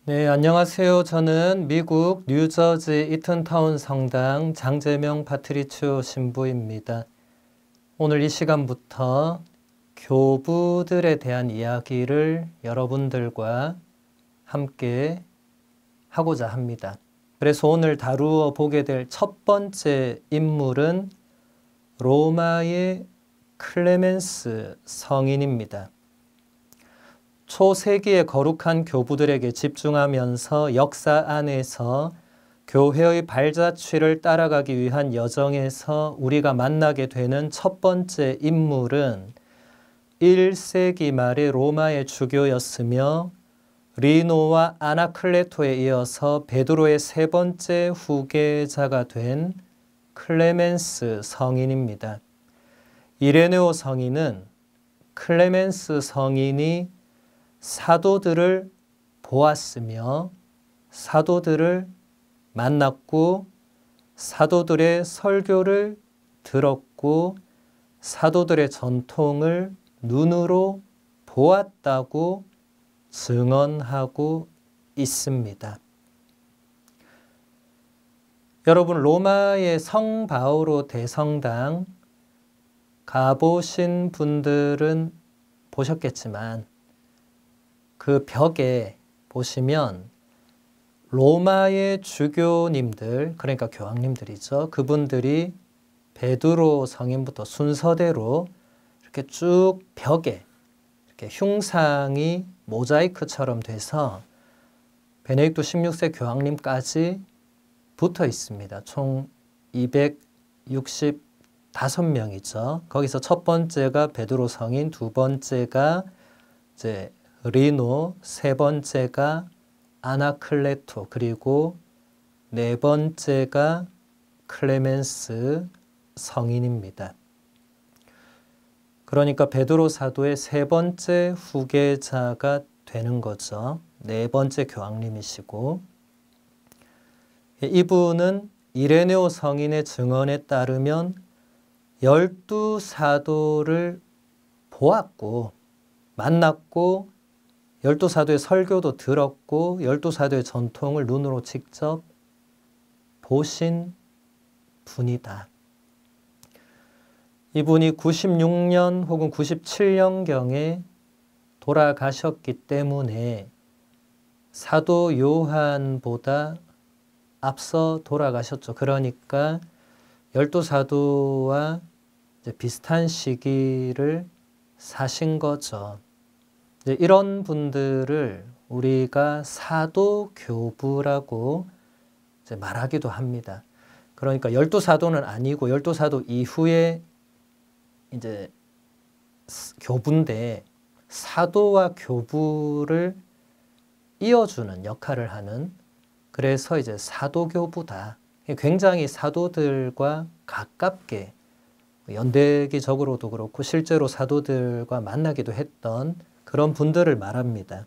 네, 안녕하세요. 저는 미국 뉴저지 이튼타운 성당 장재명 파트리치오 신부입니다. 오늘 이 시간부터 교부들에 대한 이야기를 여러분들과 함께 하고자 합니다. 그래서 오늘 다루어 보게 될 첫 번째 인물은 로마의 클레멘스 성인입니다. 초세기의 거룩한 교부들에게 집중하면서 역사 안에서 교회의 발자취를 따라가기 위한 여정에서 우리가 만나게 되는 첫 번째 인물은 1세기 말의 로마의 주교였으며 리노와 아나클레토에 이어서 베드로의 세 번째 후계자가 된 클레멘스 성인입니다. 이레네오 성인은 클레멘스 성인이 사도들을 보았으며 사도들을 만났고 사도들의 설교를 들었고 사도들의 전통을 눈으로 보았다고 증언하고 있습니다. 여러분, 로마의 성 바오로 대성당 가보신 분들은 보셨겠지만 그 벽에 보시면 로마의 주교님들, 그러니까 교황님들이죠. 그분들이 베드로 성인부터 순서대로 이렇게 쭉 벽에 이렇게 흉상이 모자이크처럼 돼서 베네딕토 16세 교황님까지 붙어 있습니다. 총 265명이죠. 거기서 첫 번째가 베드로 성인, 두 번째가 이제 리노, 세 번째가 아나클레토, 그리고 네 번째가 클레멘스 성인입니다. 그러니까 베드로 사도의 세 번째 후계자가 되는 거죠. 네 번째 교황님이시고, 이분은 이레네오 성인의 증언에 따르면 12사도를 보았고 만났고 12사도의 설교도 들었고 12사도의 전통을 눈으로 직접 보신 분이다. 이분이 96년 혹은 97년경에 돌아가셨기 때문에 사도 요한보다 앞서 돌아가셨죠. 그러니까 12사도와 비슷한 시기를 사신 거죠. 이런 분들을 우리가 사도교부라고 말하기도 합니다. 그러니까 12사도는 아니고 12사도 이후에 이제 교부인데 사도와 교부를 이어주는 역할을 하는, 그래서 이제 사도교부다. 굉장히 사도들과 가깝게 연대기적으로도 그렇고 실제로 사도들과 만나기도 했던 그런 분들을 말합니다.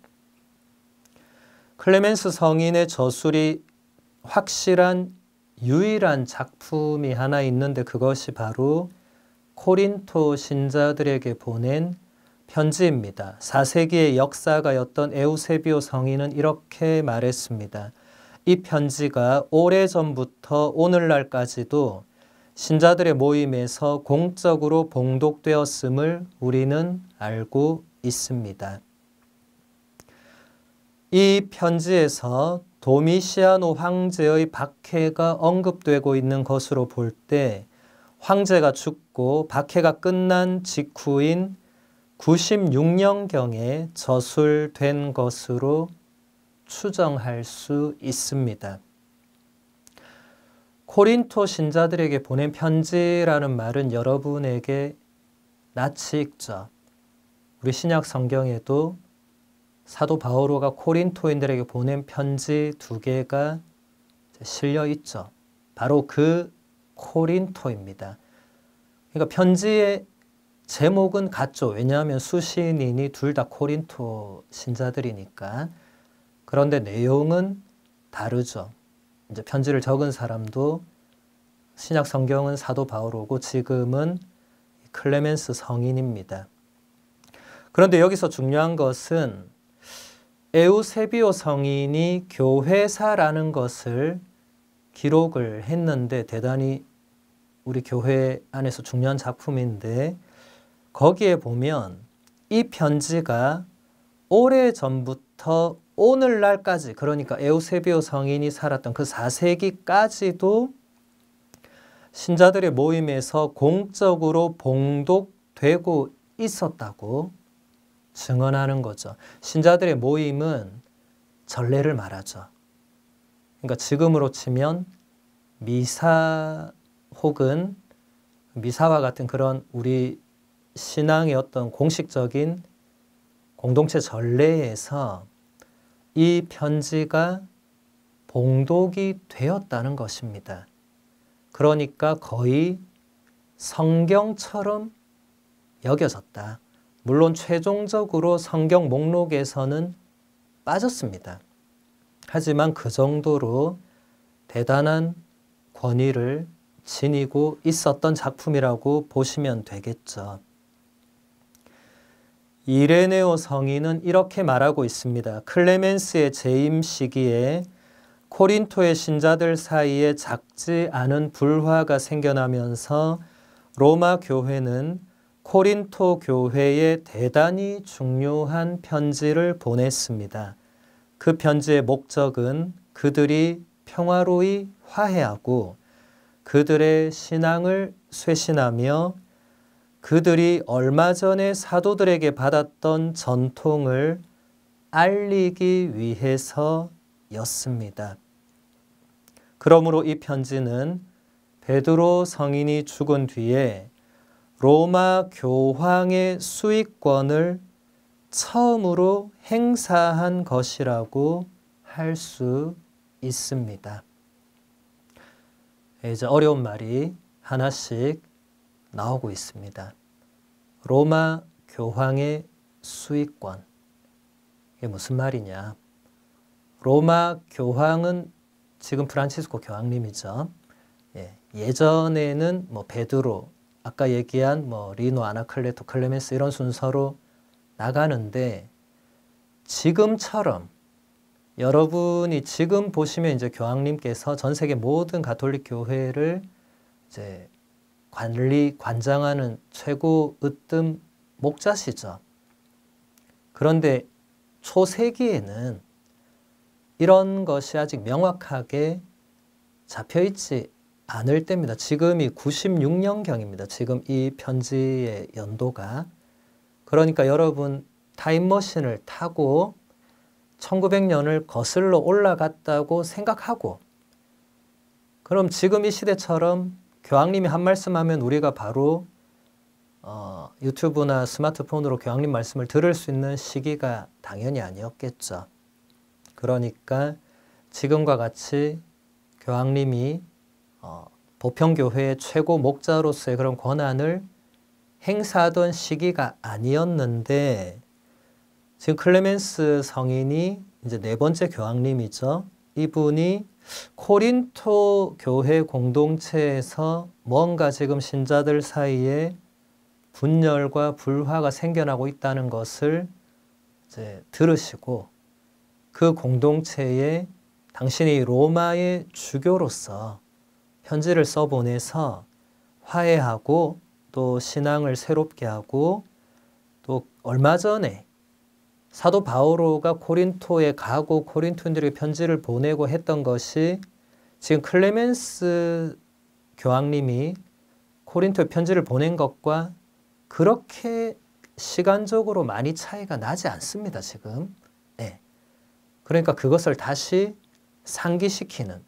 클레멘스 성인의 저술이 확실한 유일한 작품이 하나 있는데 그것이 바로 코린토 신자들에게 보낸 편지입니다. 4세기의 역사가였던 에우세비오 성인은 이렇게 말했습니다. 이 편지가 오래전부터 오늘날까지도 신자들의 모임에서 공적으로 봉독되었음을 우리는 알고 있습니다. 이 편지에서 도미시아노 황제의 박해가 언급되고 있는 것으로 볼 때 황제가 죽고 박해가 끝난 직후인 96년경에 저술된 것으로 추정할 수 있습니다. 코린토 신자들에게 보낸 편지라는 말은 여러분에게 낯이 익죠. 우리 신약 성경에도 사도 바오로가 코린토인들에게 보낸 편지 2개가 실려 있죠. 바로 그 코린토입니다. 그러니까 편지의 제목은 같죠. 왜냐하면 수신인이 둘 다 코린토 신자들이니까. 그런데 내용은 다르죠. 이제 편지를 적은 사람도 신약 성경은 사도 바울이고 지금은 클레멘스 성인입니다. 그런데 여기서 중요한 것은 에우세비오 성인이 교회사라는 것을 기록을 했는데 대단히 우리 교회 안에서 중요한 작품인데 거기에 보면 이 편지가 오래전부터 오늘날까지 그러니까 에우세비오 성인이 살았던 그 4세기까지도 신자들의 모임에서 공적으로 봉독되고 있었다고 증언하는 거죠. 신자들의 모임은 전례를 말하죠. 그러니까 지금으로 치면 미사 혹은 미사와 같은 그런 우리 신앙의 어떤 공식적인 공동체 전례에서 이 편지가 봉독이 되었다는 것입니다. 그러니까 거의 성경처럼 여겨졌다. 물론 최종적으로 성경 목록에서는 빠졌습니다. 하지만 그 정도로 대단한 권위를 지니고 있었던 작품이라고 보시면 되겠죠. 이레네오 성인은 이렇게 말하고 있습니다. 클레멘스의 재임 시기에 코린토의 신자들 사이에 작지 않은 불화가 생겨나면서 로마 교회는 코린토 교회에 대단히 중요한 편지를 보냈습니다. 그 편지의 목적은 그들이 평화로이 화해하고 그들의 신앙을 쇄신하며 그들이 얼마 전에 사도들에게 받았던 전통을 알리기 위해서였습니다. 그러므로 이 편지는 베드로 성인이 죽은 뒤에 로마 교황의 수익권을 처음으로 행사한 것이라고 할 수 있습니다. 이제 어려운 말이 하나씩 나오고 있습니다. 로마 교황의 수익권. 이게 무슨 말이냐? 로마 교황은 지금 프란치스코 교황님이죠. 예전에는 베드로, 아까 얘기한 리노, 아나클레토, 클레멘스 이런 순서로 나가는데 지금처럼 여러분이 지금 보시면 이제 교황님께서 전 세계 모든 가톨릭 교회를 이제 관장하는 최고 으뜸 목자시죠. 그런데 초세기에는 이런 것이 아직 명확하게 잡혀있지 않을 때입니다. 지금이 96년경입니다. 지금 이 편지의 연도가. 그러니까 여러분 타임머신을 타고 1900년을 거슬러 올라갔다고 생각하고 그럼 지금 이 시대처럼 교황님이 한 말씀하면 우리가 바로 유튜브나 스마트폰으로 교황님 말씀을 들을 수 있는 시기가 당연히 아니었겠죠. 그러니까 지금과 같이 교황님이 보편교회의 최고 목자로서의 그런 권한을 행사하던 시기가 아니었는데 지금 클레멘스 성인이 이제 네 번째 교황님이죠. 이분이 코린토 교회 공동체에서 뭔가 지금 신자들 사이에 분열과 불화가 생겨나고 있다는 것을 이제 들으시고 그 공동체에 당신이 로마의 주교로서 편지를 써보내서 화해하고 또 신앙을 새롭게 하고 또 얼마 전에 사도 바오로가 코린토에 가고 코린토인들에게 편지를 보내고 했던 것이 지금 클레멘스 교황님이 코린토에 편지를 보낸 것과 그렇게 시간적으로 많이 차이가 나지 않습니다. 지금. 네. 그러니까 그것을 다시 상기시키는.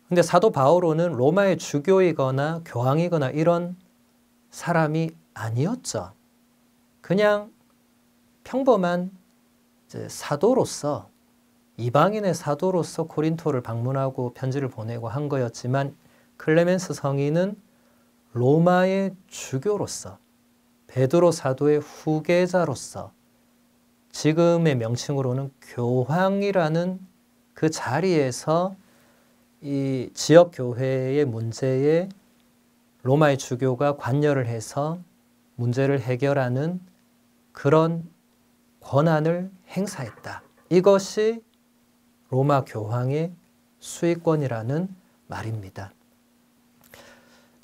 근데 사도 바오로는 로마의 주교이거나 교황이거나 이런 사람이 아니었죠. 그냥 평범한 사도로서 이방인의 사도로서 코린토를 방문하고 편지를 보내고 한 거였지만 클레멘스 성인은 로마의 주교로서 베드로 사도의 후계자로서 지금의 명칭으로는 교황이라는 그 자리에서 이 지역 교회의 문제에 로마의 주교가 관여를 해서 문제를 해결하는 그런 권한을 행사했다. 이것이 로마 교황의 수익권이라는 말입니다.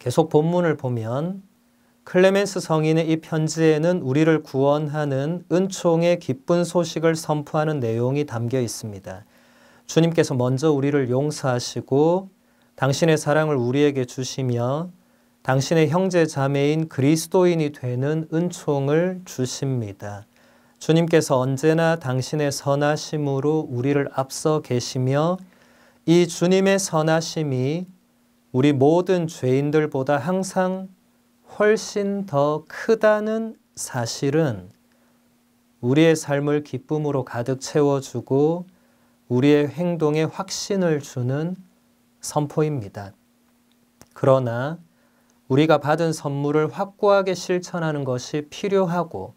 계속 본문을 보면 클레멘스 성인의 이 편지에는 우리를 구원하는 은총의 기쁜 소식을 선포하는 내용이 담겨 있습니다. 주님께서 먼저 우리를 용서하시고 당신의 사랑을 우리에게 주시며 당신의 형제 자매인 그리스도인이 되는 은총을 주십니다. 주님께서 언제나 당신의 선하심으로 우리를 앞서 계시며 이 주님의 선하심이 우리 모든 죄인들보다 항상 훨씬 더 크다는 사실은 우리의 삶을 기쁨으로 가득 채워주고 우리의 행동에 확신을 주는 선포입니다. 그러나 우리가 받은 선물을 확고하게 실천하는 것이 필요하고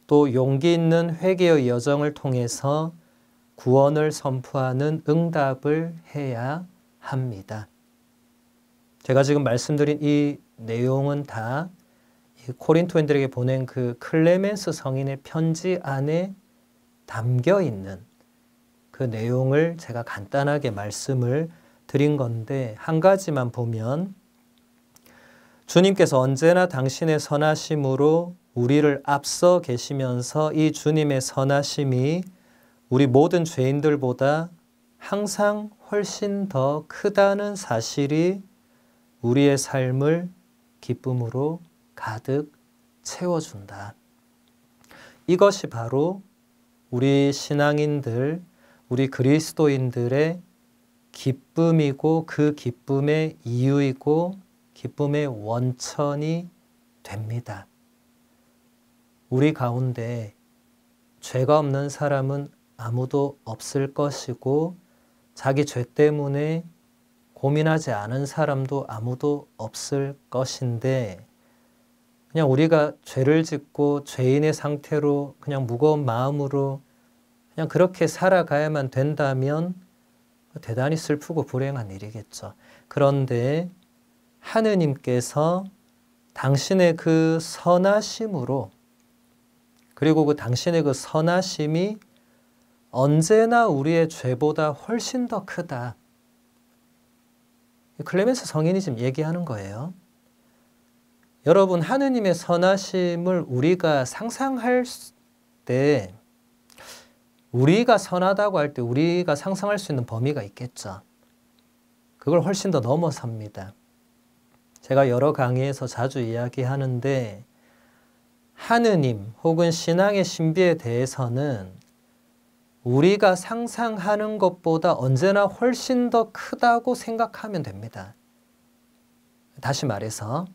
또 용기 있는 회개의 여정을 통해서 구원을 선포하는 응답을 해야 합니다. 제가 지금 말씀드린 이 내용은 다 코린토인들에게 보낸 그 클레멘스 성인의 편지 안에 담겨 있는 그 내용을 제가 간단하게 말씀을 드린 건데 한 가지만 보면 주님께서 언제나 당신의 선하심으로 우리를 앞서 계시면서 이 주님의 선하심이 우리 모든 죄인들보다 항상 훨씬 더 크다는 사실이 우리의 삶을 기쁨으로 가득 채워준다. 이것이 바로 우리 신앙인들, 우리 그리스도인들의 기쁨이고 그 기쁨의 이유이고 기쁨의 원천이 됩니다. 우리 가운데 죄가 없는 사람은 아무도 없을 것이고 자기 죄 때문에 고민하지 않은 사람도 아무도 없을 것인데 그냥 우리가 죄를 짓고 죄인의 상태로 그냥 무거운 마음으로 그냥 그렇게 살아가야만 된다면 대단히 슬프고 불행한 일이겠죠. 그런데 하느님께서 당신의 그 선하심으로 그리고 그 당신의 그 선하심이 언제나 우리의 죄보다 훨씬 더 크다. 클레멘스 성인이 지금 얘기하는 거예요. 여러분, 하느님의 선하심을 우리가 상상할 때 우리가 선하다고 할 때 우리가 상상할 수 있는 범위가 있겠죠. 그걸 훨씬 더 넘어섭니다. 제가 여러 강의에서 자주 이야기하는데 하느님 혹은 신앙의 신비에 대해서는 우리가 상상하는 것보다 언제나 훨씬 더 크다고 생각하면 됩니다. 다시 말해서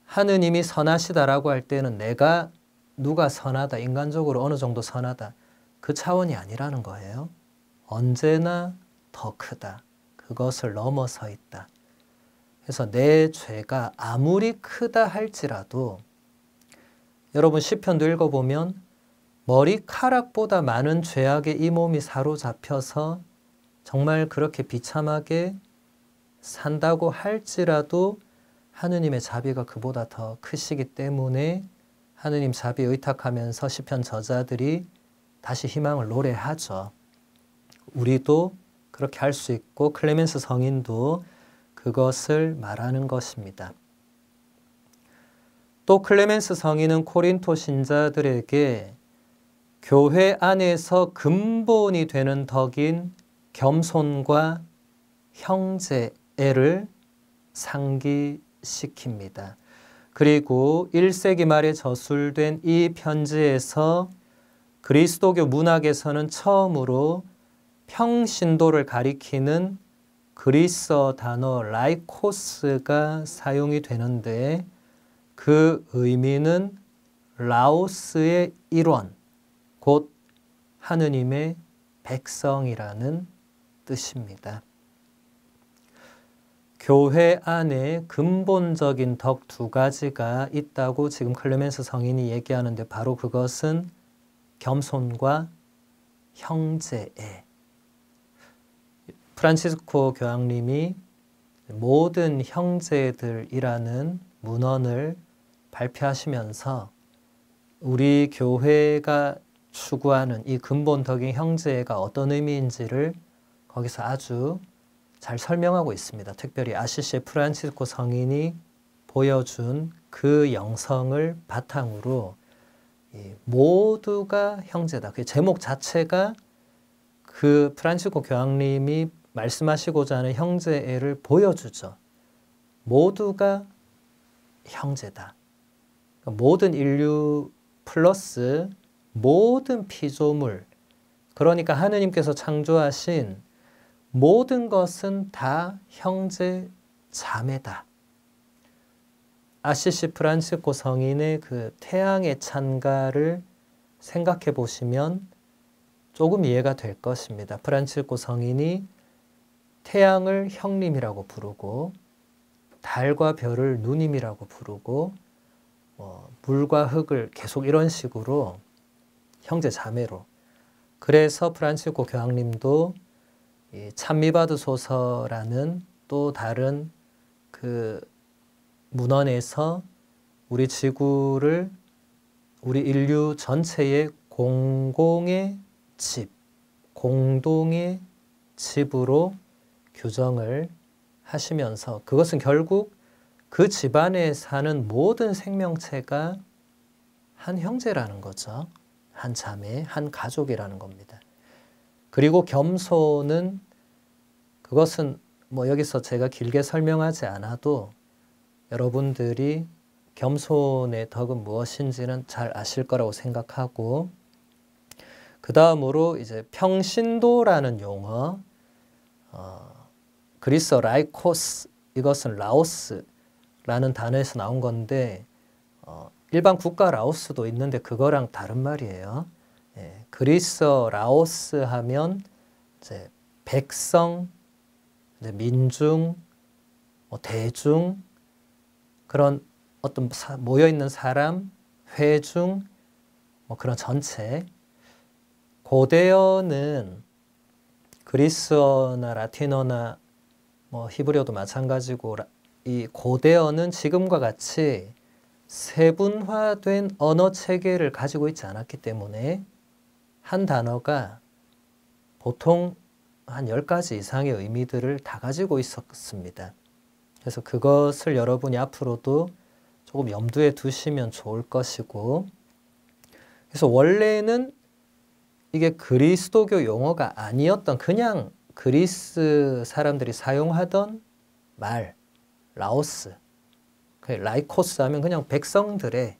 하느님이 선하시다라고 할 때는 내가 누가 선하다, 인간적으로 어느 정도 선하다 그 차원이 아니라는 거예요. 언제나 더 크다. 그것을 넘어서 있다. 그래서 내 죄가 아무리 크다 할지라도 여러분 시편도 읽어보면 머리카락보다 많은 죄악에 이 몸이 사로잡혀서 정말 그렇게 비참하게 산다고 할지라도 하느님의 자비가 그보다 더 크시기 때문에 하느님 자비에 의탁하면서 시편 저자들이 다시 희망을 노래하죠. 우리도 그렇게 할 수 있고 클레멘스 성인도 그것을 말하는 것입니다. 또 클레멘스 성인은 코린토 신자들에게 교회 안에서 근본이 되는 덕인 겸손과 형제애를 상기시킵니다. 그리고 1세기 말에 저술된 이 편지에서 그리스도교 문학에서는 처음으로 평신도를 가리키는 그리스어 단어 라이코스가 사용이 되는데 그 의미는 라오스의 일원, 곧 하느님의 백성이라는 뜻입니다. 교회 안에 근본적인 덕 두 가지가 있다고 지금 클레멘스 성인이 얘기하는데 바로 그것은 겸손과 형제애. 프란치스코 교황님이 모든 형제들이라는 문언을 발표하시면서 우리 교회가 추구하는 이 근본적인 형제애가 어떤 의미인지를 거기서 아주 잘 설명하고 있습니다. 특별히 아시시의 프란치스코 성인이 보여준 그 영성을 바탕으로 모두가 형제다. 그 제목 자체가 그 프란치스코 교황님이 말씀하시고자 하는 형제애를 보여주죠. 모두가 형제다. 모든 인류 플러스 모든 피조물, 그러니까 하느님께서 창조하신 모든 것은 다 형제 자매다. 아시시 프란치스코 성인의 그 태양의 찬가를 생각해 보시면 조금 이해가 될 것입니다. 프란치스코 성인이 태양을 형님이라고 부르고 달과 별을 누님이라고 부르고 물과 흙을 계속 이런 식으로 형제 자매로. 그래서 프란치스코 교황님도 이 찬미받으소서라는 또 다른 그 문헌에서 우리 지구를 우리 인류 전체의 공공의 집, 공동의 집으로 규정을 하시면서 그것은 결국 그 집안에 사는 모든 생명체가 한 형제라는 거죠. 한 자매, 한 가족이라는 겁니다. 그리고 겸손은 그것은 뭐 여기서 제가 길게 설명하지 않아도 여러분들이 겸손의 덕은 무엇인지는 잘 아실 거라고 생각하고, 그 다음으로 이제 평신도라는 용어, 그리스어 라이코스, 이것은 라오스라는 단어에서 나온 건데 일반 국가 라오스도 있는데 그거랑 다른 말이에요. 그리스어 라오스 하면 이제 백성, 이제 민중, 대중, 그런 어떤 모여 있는 사람, 회중, 그런 전체. 고대어는 그리스어나 라틴어나 히브리어도 마찬가지고 이 고대어는 지금과 같이 세분화된 언어 체계를 가지고 있지 않았기 때문에 한 단어가 보통 한 10가지 이상의 의미들을 다 가지고 있었습니다. 그래서 그것을 여러분이 앞으로도 조금 염두에 두시면 좋을 것이고, 그래서 원래는 이게 그리스도교 용어가 아니었던 그냥 그리스 사람들이 사용하던 말, 라오스, 라이코스 하면 그냥 백성들의,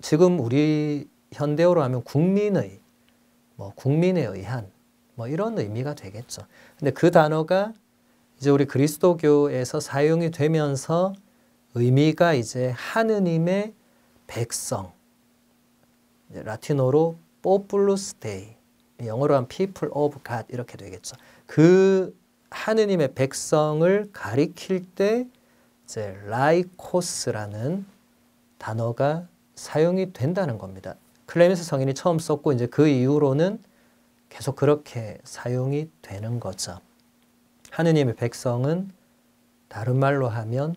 지금 우리 현대어로 하면 국민의, 국민에 의한 이런 의미가 되겠죠. 근데 그 단어가 이제 우리 그리스도교에서 사용이 되면서 의미가 이제 하느님의 백성, 라틴어로 Populus Dei, 영어로 하면 People of God 이렇게 되겠죠. 그 하느님의 백성을 가리킬 때 이제 라이코스라는 단어가 사용이 된다는 겁니다. 클레멘스 성인이 처음 썼고 이제 그 이후로는 계속 그렇게 사용이 되는 거죠. 하느님의 백성은 다른 말로 하면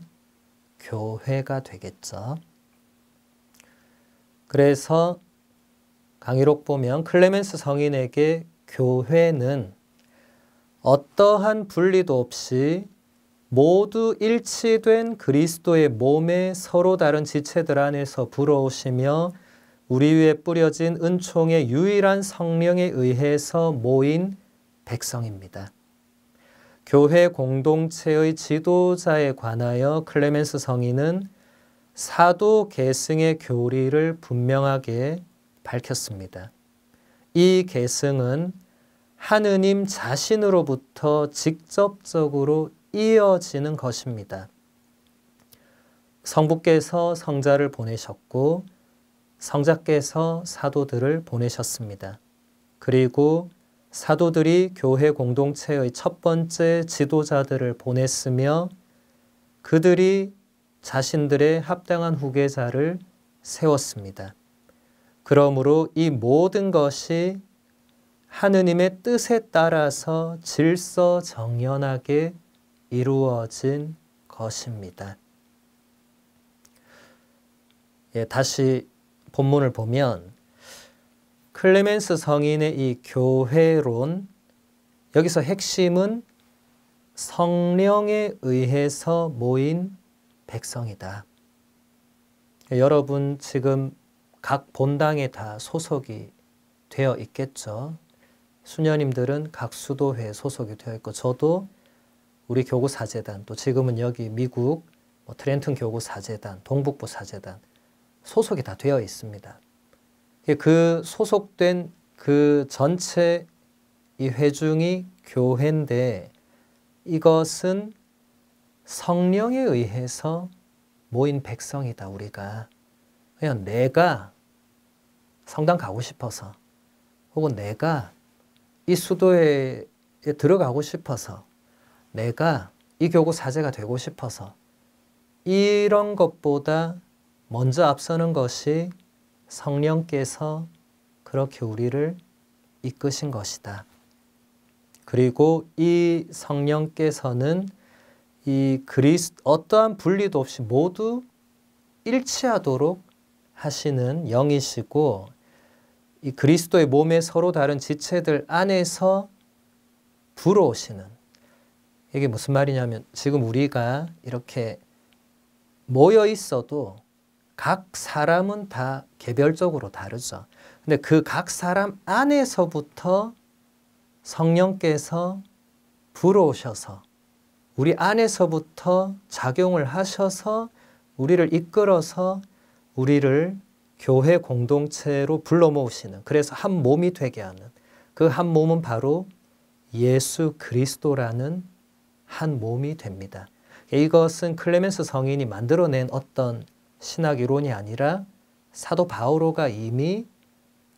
교회가 되겠죠. 그래서 강의록 보면 클레멘스 성인에게 교회는 어떠한 분리도 없이 모두 일치된 그리스도의 몸의 서로 다른 지체들 안에서 불어오시며 우리 위에 뿌려진 은총의 유일한 성령에 의해서 모인 백성입니다. 교회 공동체의 지도자에 관하여 클레멘스 성인은 사도 계승의 교리를 분명하게 밝혔습니다. 이 계승은 하느님 자신으로부터 직접적으로 이어지는 것입니다. 성부께서 성자를 보내셨고 성자께서 사도들을 보내셨습니다. 그리고 사도들이 교회 공동체의 첫 번째 지도자들을 보냈으며 그들이 자신들의 합당한 후계자를 세웠습니다. 그러므로 이 모든 것이 하느님의 뜻에 따라서 질서정연하게 이루어진 것입니다. 다시 본문을 보면 클레멘스 성인의 이 교회론, 여기서 핵심은 성령에 의해서 모인 백성이다. 여러분 지금 각 본당에 다 소속이 되어 있겠죠. 수녀님들은 각 수도회에 소속이 되어 있고 저도 우리 교구 사제단, 또 지금은 여기 미국 트렌튼 교구 사제단, 동북부 사제단 소속이 다 되어 있습니다. 그 소속된 그 전체 이 회중이 교회인데 이것은 성령에 의해서 모인 백성이다. 우리가 그냥 내가 성당 가고 싶어서 혹은 내가 이 수도에 들어가고 싶어서 내가 이 교구 사제가 되고 싶어서 이런 것보다 먼저 앞서는 것이 성령께서 그렇게 우리를 이끄신 것이다. 그리고 이 성령께서는 이 어떠한 분리도 없이 모두 일치하도록 하시는 영이시고 이 그리스도의 몸의 서로 다른 지체들 안에서 불어오시는, 이게 무슨 말이냐면 지금 우리가 이렇게 모여 있어도 각 사람은 다 개별적으로 다르죠. 근데 그 각 사람 안에서부터 성령께서 불어오셔서 우리 안에서부터 작용을 하셔서 우리를 이끌어서 우리를 교회 공동체로 불러 모으시는, 그래서 한 몸이 되게 하는 그 한 몸은 바로 예수 그리스도라는 한 몸이 됩니다. 이것은 클레멘스 성인이 만들어낸 어떤 신학 이론이 아니라 사도 바오로가 이미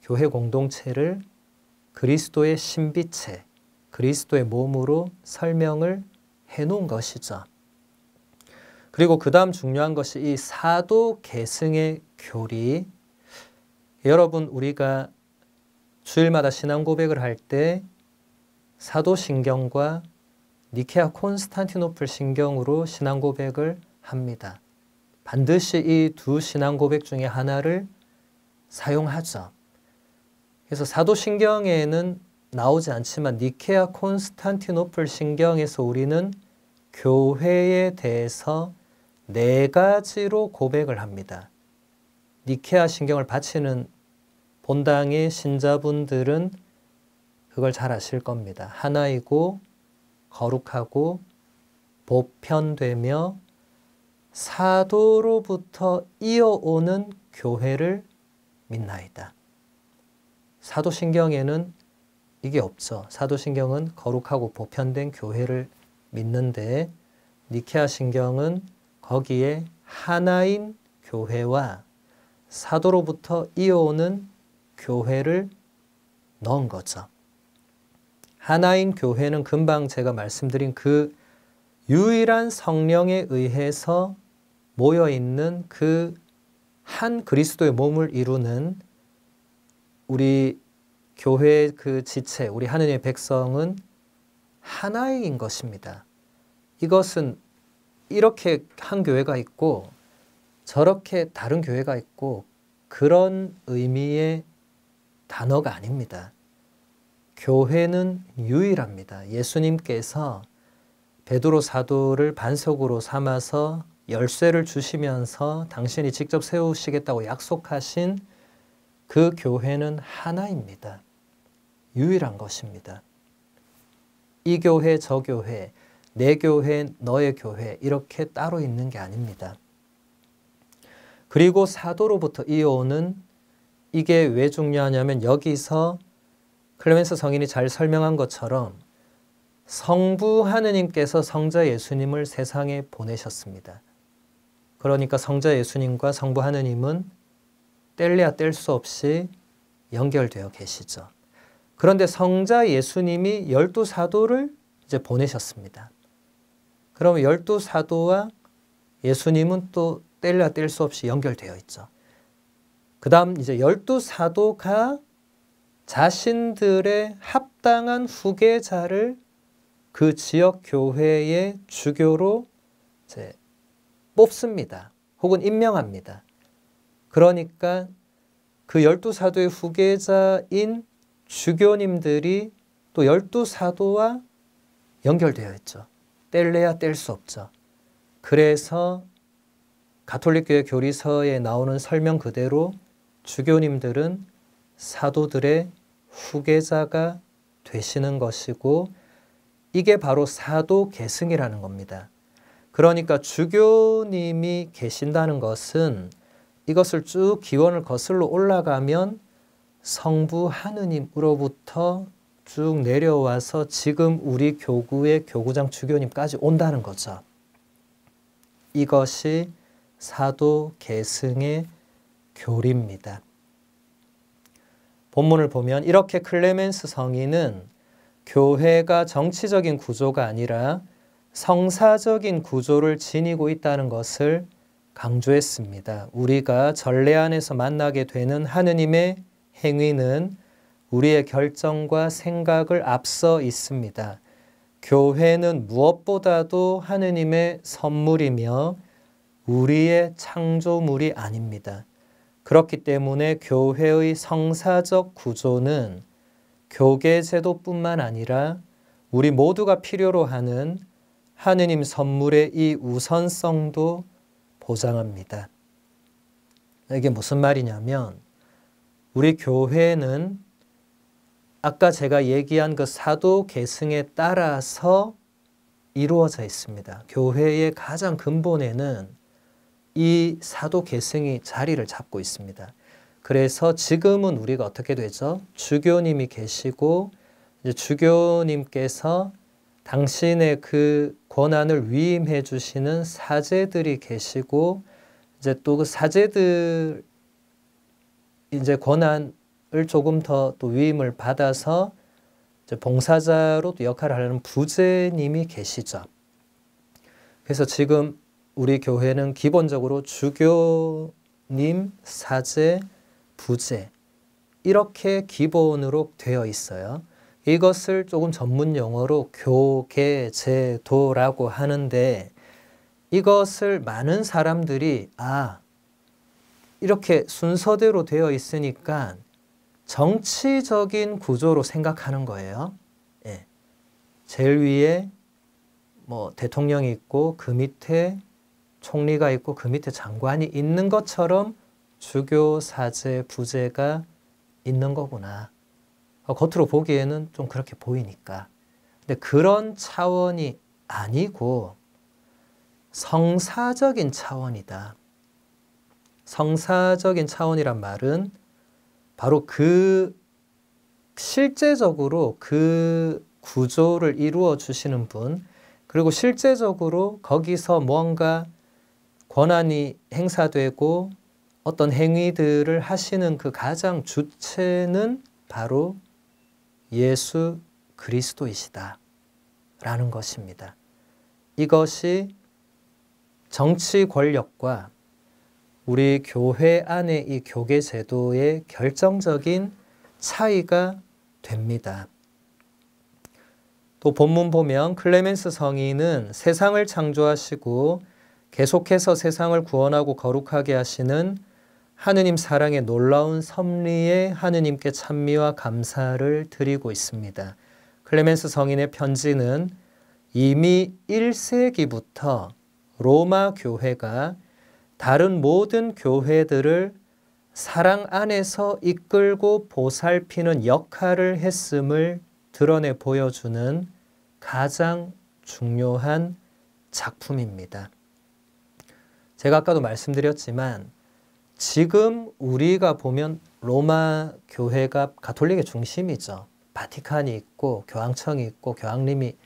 교회 공동체를 그리스도의 신비체, 그리스도의 몸으로 설명을 해놓은 것이죠. 그리고 그 다음 중요한 것이 이 사도 계승의 교리. 여러분 우리가 주일마다 신앙 고백을 할 때 사도신경과 니케아 콘스탄티노플 신경으로 신앙 고백을 합니다. 반드시 이 두 신앙 고백 중에 하나를 사용하죠. 그래서 사도신경에는 나오지 않지만 니케아 콘스탄티노플 신경에서 우리는 교회에 대해서 4가지로 고백을 합니다. 니케아 신경을 바치는 본당의 신자분들은 그걸 잘 아실 겁니다. 하나이고 거룩하고 보편되며 사도로부터 이어오는 교회를 믿나이다. 사도신경에는 이게 없죠. 사도신경은 거룩하고 보편된 교회를 믿는데 니케아 신경은 거기에 하나인 교회와 사도로부터 이어오는 교회를 넣은 거죠. 하나인 교회는 금방 제가 말씀드린 그 유일한 성령에 의해서 모여있는 그 한 그리스도의 몸을 이루는 우리 교회의 그 지체, 우리 하느님의 백성은 하나인 것입니다. 이것은 이렇게 한 교회가 있고 저렇게 다른 교회가 있고 그런 의미의 단어가 아닙니다. 교회는 유일합니다. 예수님께서 베드로 사도를 반석으로 삼아서 열쇠를 주시면서 당신이 직접 세우시겠다고 약속하신 그 교회는 하나입니다. 유일한 것입니다. 이 교회, 저 교회, 내 교회, 너의 교회 이렇게 따로 있는 게 아닙니다. 그리고 사도로부터 이어오는, 이게 왜 중요하냐면 여기서 클레멘스 성인이 잘 설명한 것처럼 성부 하느님께서 성자 예수님을 세상에 보내셨습니다. 그러니까 성자 예수님과 성부 하느님은 뗄래야 뗄 수 없이 연결되어 계시죠. 그런데 성자 예수님이 12사도를 이제 보내셨습니다. 그러면 12사도와 예수님은 또 뗄래야 뗄 수 없이 연결되어 있죠. 그 다음 이제 12사도가 자신들의 합당한 후계자를 그 지역 교회의 주교로 이제 뽑습니다. 혹은 임명합니다. 그러니까 그 12사도의 후계자인 주교님들이 또 12사도와 연결되어 있죠. 뗄래야 뗄 수 없죠. 그래서 가톨릭교회 교리서에 나오는 설명 그대로 주교님들은 사도들의 후계자가 되시는 것이고 이게 바로 사도 계승이라는 겁니다. 그러니까 주교님이 계신다는 것은 이것을 쭉 기원을 거슬러 올라가면 성부 하느님으로부터 쭉 내려와서 지금 우리 교구의 교구장 주교님까지 온다는 거죠. 이것이 사도 계승의 교리입니다. 본문을 보면 이렇게 클레멘스 성인은 교회가 정치적인 구조가 아니라 성사적인 구조를 지니고 있다는 것을 강조했습니다. 우리가 전례 안에서 만나게 되는 하느님의 행위는 우리의 결정과 생각을 앞서 있습니다. 교회는 무엇보다도 하느님의 선물이며 우리의 창조물이 아닙니다. 그렇기 때문에 교회의 성사적 구조는 교계제도뿐만 아니라 우리 모두가 필요로 하는 하느님 선물의 이 우선성도 보장합니다. 이게 무슨 말이냐면 우리 교회는 아까 제가 얘기한 그 사도 계승에 따라서 이루어져 있습니다. 교회의 가장 근본에는 이 사도 계승이 자리를 잡고 있습니다. 그래서 지금은 우리가 어떻게 되죠? 주교님이 계시고 이제 주교님께서 당신의 그 권한을 위임해 주시는 사제들이 계시고 이제 또 그 사제들 이제 권한을 조금 더 또 위임을 받아서 이제 봉사자로 또 역할을 하는 부제님이 계시죠. 그래서 지금 우리 교회는 기본적으로 주교님, 사제, 부제 이렇게 기본으로 되어 있어요. 이것을 조금 전문 용어로 교계제도라고 하는데 이것을 많은 사람들이 이렇게 순서대로 되어 있으니까 정치적인 구조로 생각하는 거예요. 예. 제일 위에 뭐 대통령이 있고 그 밑에 총리가 있고 그 밑에 장관이 있는 것처럼 주교, 사제, 부제가 있는 거구나. 겉으로 보기에는 좀 그렇게 보이니까. 근데 그런 차원이 아니고 성사적인 차원이다. 성사적인 차원이란 말은 바로 그 실제적으로 그 구조를 이루어 주시는 분, 그리고 실제적으로 거기서 무언가 권한이 행사되고 어떤 행위들을 하시는 그 가장 주체는 바로 예수 그리스도이시다 라는 것입니다. 이것이 정치 권력과 우리 교회 안의 이 교계 제도의 결정적인 차이가 됩니다. 또 본문 보면 클레멘스 성인은 세상을 창조하시고 계속해서 세상을 구원하고 거룩하게 하시는 하느님 사랑의 놀라운 섭리에 하느님께 찬미와 감사를 드리고 있습니다. 클레멘스 성인의 편지는 이미 1세기부터 로마 교회가 다른 모든 교회들을 사랑 안에서 이끌고 보살피는 역할을 했음을 드러내 보여주는 가장 중요한 작품입니다. 제가 아까도 말씀드렸지만 지금 우리가 보면 로마 교회가 가톨릭의 중심이죠. 바티칸이 있고 교황청이 있고 교황님이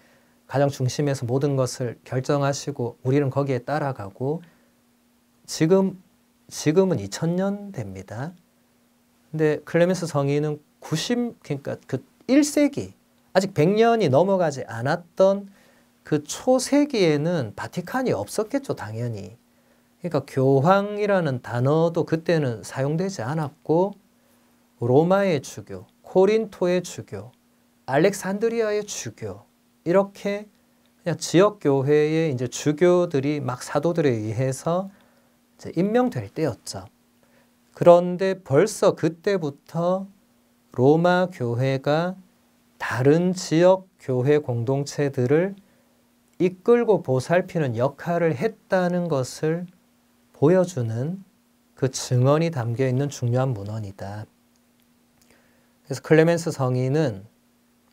가장 중심에서 모든 것을 결정하시고 우리는 거기에 따라가고 지금은 2000년대입니다. 근데 클레멘스 성인은 그러니까 그 1세기, 아직 100년이 넘어가지 않았던 그 초세기에는 바티칸이 없었겠죠, 당연히. 그러니까 교황이라는 단어도 그때는 사용되지 않았고 로마의 주교, 코린토의 주교, 알렉산드리아의 주교 이렇게 그냥 지역 교회의 이제 주교들이 막 사도들에 의해서 이제 임명될 때였죠. 그런데 벌써 그때부터 로마 교회가 다른 지역 교회 공동체들을 이끌고 보살피는 역할을 했다는 것을 보여주는 그 증언이 담겨 있는 중요한 문헌이다. 그래서 클레멘스 성인은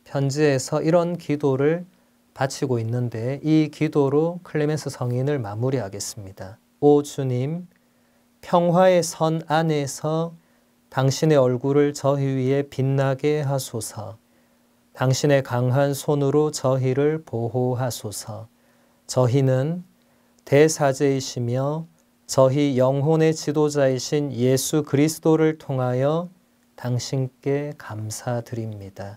편지에서 이런 기도를 바치고 있는데 이 기도로 클레멘스 성인을 마무리하겠습니다. 오 주님, 평화의 선 안에서 당신의 얼굴을 저희 위에 빛나게 하소서. 당신의 강한 손으로 저희를 보호하소서. 저희는 대사제이시며 저희 영혼의 지도자이신 예수 그리스도를 통하여 당신께 감사드립니다.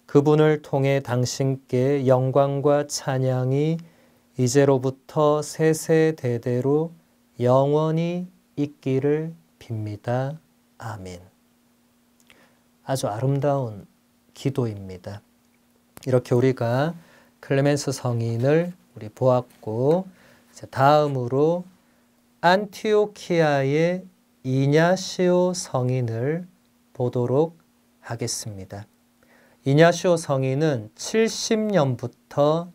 그분을 통해 당신께 영광과 찬양이 이제로부터 세세대대로 영원히 있기를 빕니다. 아멘. 아주 아름다운 기도입니다. 이렇게 우리가 클레멘스 성인을 우리 보았고 이제 다음으로 안티오키아의 이냐시오 성인을 보도록 하겠습니다. 이냐시오 성인은 70년부터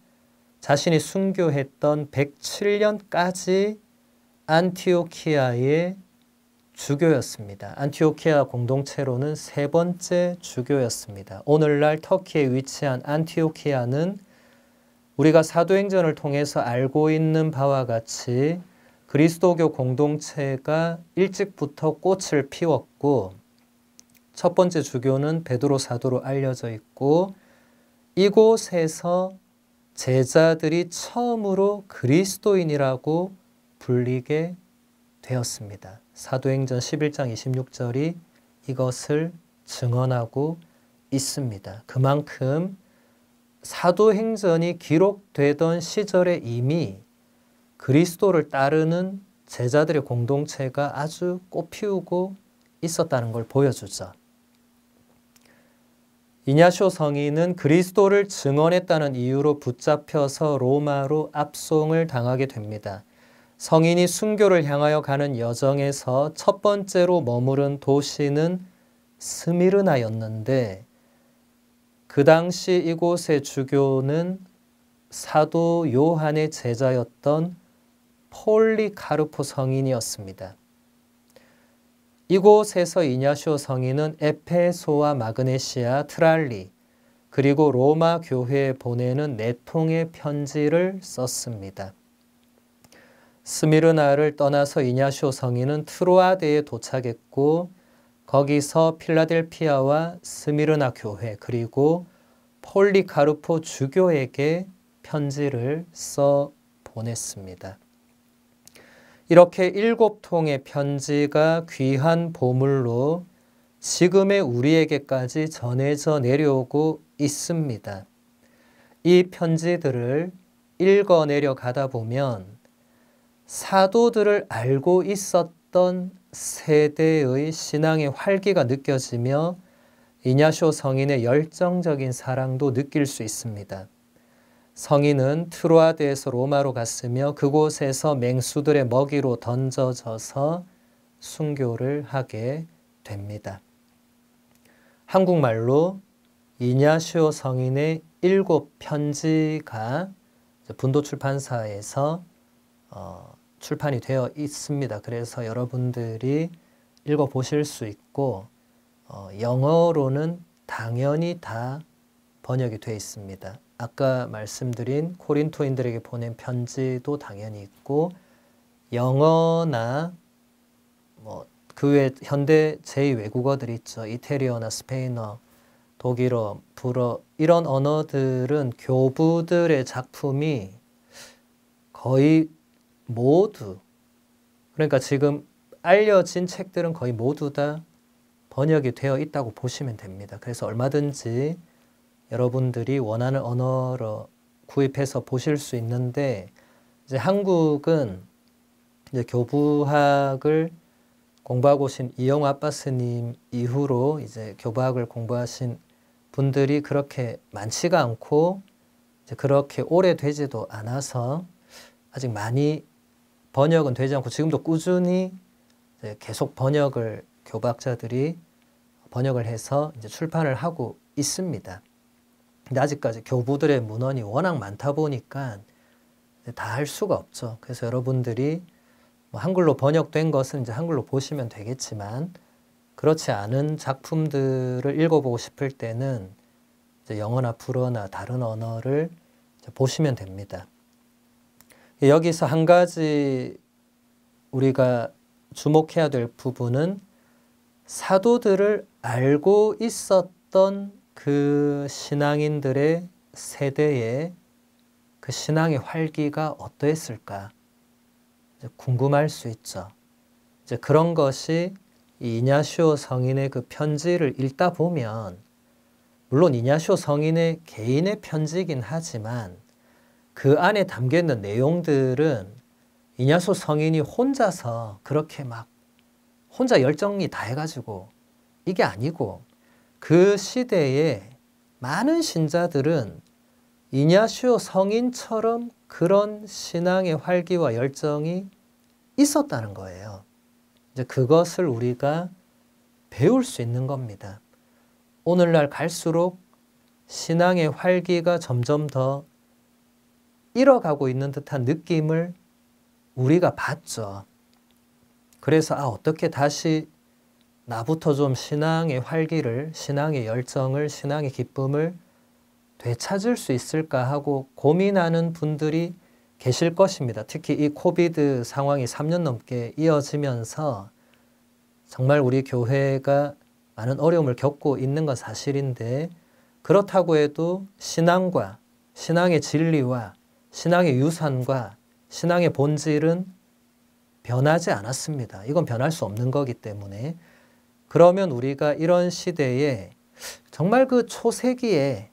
자신이 순교했던 107년까지 안티오키아의 주교였습니다. 안티오키아 공동체로는 세 번째 주교였습니다. 오늘날 터키에 위치한 안티오키아는 우리가 사도행전을 통해서 알고 있는 바와 같이 그리스도교 공동체가 일찍부터 꽃을 피웠고 첫 번째 주교는 베드로 사도로 알려져 있고 이곳에서 제자들이 처음으로 그리스도인이라고 불리게 되었습니다. 사도행전 11장 26절이 이것을 증언하고 있습니다. 그만큼 사도행전이 기록되던 시절에 이미 그리스도를 따르는 제자들의 공동체가 아주 꽃피우고 있었다는 걸 보여주죠. 이냐시오 성인은 그리스도를 증언했다는 이유로 붙잡혀서 로마로 압송을 당하게 됩니다. 성인이 순교를 향하여 가는 여정에서 첫 번째로 머무른 도시는 스미르나였는데 그 당시 이곳의 주교는 사도 요한의 제자였던 폴리카르포 성인이었습니다. 이곳에서 이냐시오 성인은 에페소와 마그네시아, 트랄리 그리고 로마 교회에 보내는 4통의 편지를 썼습니다. 스미르나를 떠나서 이냐시오 성인은 트로아데에 도착했고 거기서 필라델피아와 스미르나 교회 그리고 폴리카르포 주교에게 편지를 써 보냈습니다. 이렇게 7통의 편지가 귀한 보물로 지금의 우리에게까지 전해져 내려오고 있습니다. 이 편지들을 읽어내려 가다 보면 사도들을 알고 있었던 세대의 신앙의 활기가 느껴지며 이냐시오 성인의 열정적인 사랑도 느낄 수 있습니다. 성인은 트로아데에서 로마로 갔으며 그곳에서 맹수들의 먹이로 던져져서 순교를 하게 됩니다. 한국말로 이냐시오 성인의 7편지가 분도출판사에서 출판이 되어 있습니다. 그래서 여러분들이 읽어보실 수 있고 영어로는 당연히 다 번역이 되어 있습니다. 아까 말씀드린 코린토인들에게 보낸 편지도 당연히 있고 영어나 그 외 현대 제2외국어들이 있죠. 이태리어나 스페인어, 독일어, 불어 이런 언어들은 교부들의 작품이 거의 모두 그러니까 지금 알려진 책들은 거의 모두 다 번역이 되어 있다고 보시면 됩니다. 그래서 얼마든지 여러분들이 원하는 언어로 구입해서 보실 수 있는데, 이제 한국은 이제 교부학을 공부하고 오신 이영호 아빠스님 이후로 이제 교부학을 공부하신 분들이 그렇게 많지가 않고 이제 그렇게 오래되지도 않아서 아직 많이 번역은 되지 않고 지금도 꾸준히 이제 계속 번역을 교부학자들이 번역을 해서 이제 출판을 하고 있습니다. 근데 아직까지 교부들의 문헌이 워낙 많다 보니까 다 할 수가 없죠. 그래서 여러분들이 뭐 한글로 번역된 것은 이제 한글로 보시면 되겠지만 그렇지 않은 작품들을 읽어보고 싶을 때는 이제 영어나 불어나 다른 언어를 이제 보시면 됩니다. 여기서 한 가지 우리가 주목해야 될 부분은 사도들을 알고 있었던 그 신앙인들의 세대에 그 신앙의 활기가 어떠했을까 궁금할 수 있죠. 이제 그런 것이 이 이냐시오 성인의 그 편지를 읽다 보면, 물론 이냐시오 성인의 개인의 편지이긴 하지만 그 안에 담겨 있는 내용들은 이냐시오 성인이 혼자서 그렇게 막 혼자 열정이 다 해가지고 이게 아니고, 그 시대에 많은 신자들은 이냐시오 성인처럼 그런 신앙의 활기와 열정이 있었다는 거예요. 이제 그것을 우리가 배울 수 있는 겁니다. 오늘날 갈수록 신앙의 활기가 점점 더 잃어가고 있는 듯한 느낌을 우리가 받죠. 그래서 어떻게 다시 나부터 좀 신앙의 활기를, 신앙의 열정을, 신앙의 기쁨을 되찾을 수 있을까 하고 고민하는 분들이 계실 것입니다. 특히 이 코비드 상황이 3년 넘게 이어지면서 정말 우리 교회가 많은 어려움을 겪고 있는 건 사실인데, 그렇다고 해도 신앙과 신앙의 진리와 신앙의 유산과 신앙의 본질은 변하지 않았습니다. 이건 변할 수 없는 거기 때문에, 그러면 우리가 이런 시대에 정말 그 초세기에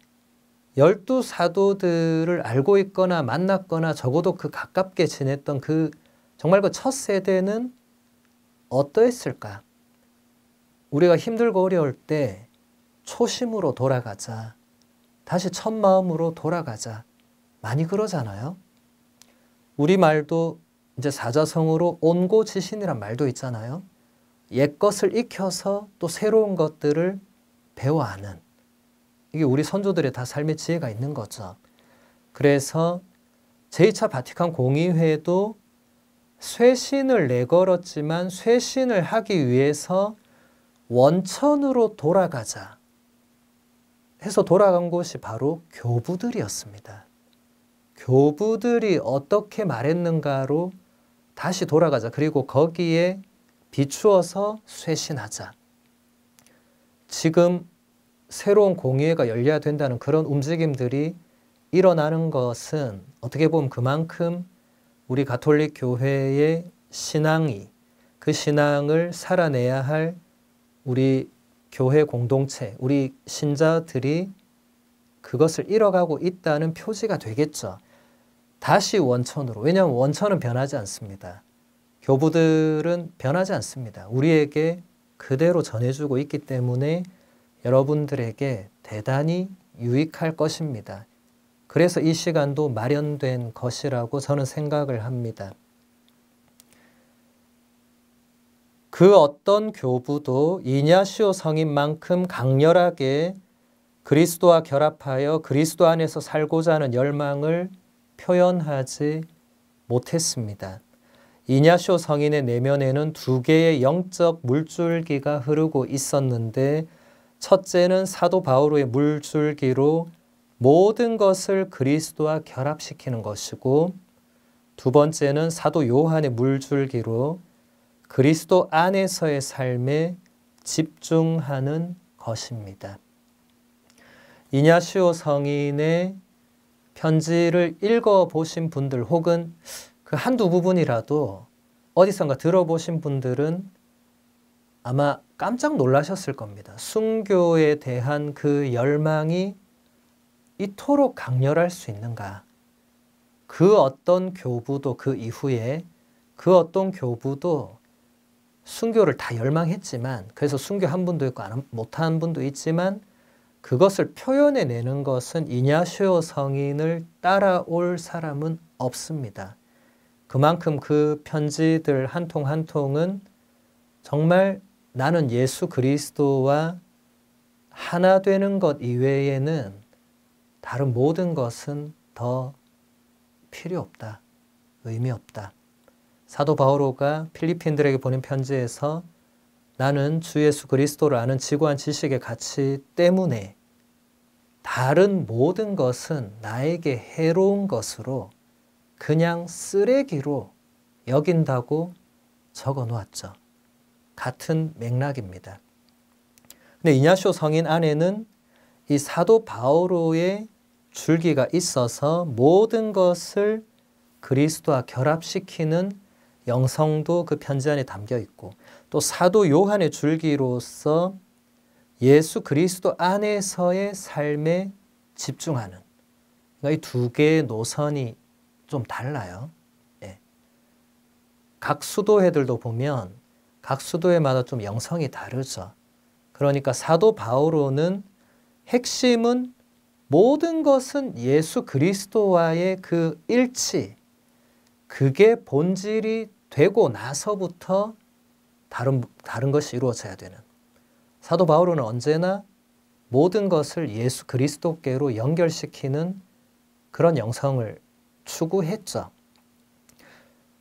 12사도들을 알고 있거나 만났거나 적어도 그 가깝게 지냈던 그 정말 그 첫 세대는 어떠했을까? 우리가 힘들고 어려울 때 초심으로 돌아가자, 다시 첫 마음으로 돌아가자, 많이 그러잖아요. 우리말도 이제 사자성어로 온고지신이란 말도 있잖아요. 옛 것을 익혀서 또 새로운 것들을 배워하는, 이게 우리 선조들의 다 삶의 지혜가 있는 거죠. 그래서 제2차 바티칸 공의회도 쇄신을 내걸었지만 쇄신을 하기 위해서 원천으로 돌아가자 해서 돌아간 곳이 바로 교부들이었습니다. 교부들이 어떻게 말했는가로 다시 돌아가자. 그리고 거기에 비추어서 쇄신하자. 지금 새로운 공의회가 열려야 된다는 그런 움직임들이 일어나는 것은 어떻게 보면 그만큼 우리 가톨릭 교회의 신앙이, 그 신앙을 살아내야 할 우리 교회 공동체, 우리 신자들이 그것을 잃어가고 있다는 표지가 되겠죠. 다시 원천으로. 왜냐하면 원천은 변하지 않습니다. 교부들은 변하지 않습니다. 우리에게 그대로 전해주고 있기 때문에 여러분들에게 대단히 유익할 것입니다. 그래서 이 시간도 마련된 것이라고 저는 생각을 합니다. 그 어떤 교부도 이냐시오 성인만큼 강렬하게 그리스도와 결합하여 그리스도 안에서 살고자 하는 열망을 표현하지 못했습니다. 이냐시오 성인의 내면에는 두 개의 영적 물줄기가 흐르고 있었는데, 첫째는 사도 바오로의 물줄기로 모든 것을 그리스도와 결합시키는 것이고, 두 번째는 사도 요한의 물줄기로 그리스도 안에서의 삶에 집중하는 것입니다. 이냐시오 성인의 편지를 읽어보신 분들 혹은 그 한두 부분이라도 어디선가 들어보신 분들은 아마 깜짝 놀라셨을 겁니다. 순교에 대한 그 열망이 이토록 강렬할 수 있는가? 그 어떤 교부도 그 이후에 그 어떤 교부도 순교를 다 열망했지만, 그래서 순교한 분도 있고 못한 분도 있지만, 그것을 표현해내는 것은 이냐시오 성인을 따라올 사람은 없습니다. 그만큼 그 편지들 한 통 한 통은 정말 나는 예수 그리스도와 하나 되는 것 이외에는 다른 모든 것은 더 필요 없다. 의미 없다. 사도 바오로가 필리핀들에게 보낸 편지에서 나는 주 예수 그리스도를 아는 지고한 지식의 가치 때문에 다른 모든 것은 나에게 해로운 것으로 그냥 쓰레기로 여긴다고 적어 놓았죠. 같은 맥락입니다. 근데 이냐시오 성인 안에는 이 사도 바오로의 줄기가 있어서 모든 것을 그리스도와 결합시키는 영성도 그 편지 안에 담겨 있고, 또 사도 요한의 줄기로서 예수 그리스도 안에서의 삶에 집중하는, 그러니까 이 두 개의 노선이 좀 달라요. 예. 각 수도회들도 보면 각 수도회마다 좀 영성이 다르죠. 그러니까 사도 바오로는 핵심은 모든 것은 예수 그리스도와의 그 일치, 그게 본질이 되고 나서부터 다른 것이 이루어져야 되는, 사도 바오로는 언제나 모든 것을 예수 그리스도께로 연결시키는 그런 영성을 추구했죠.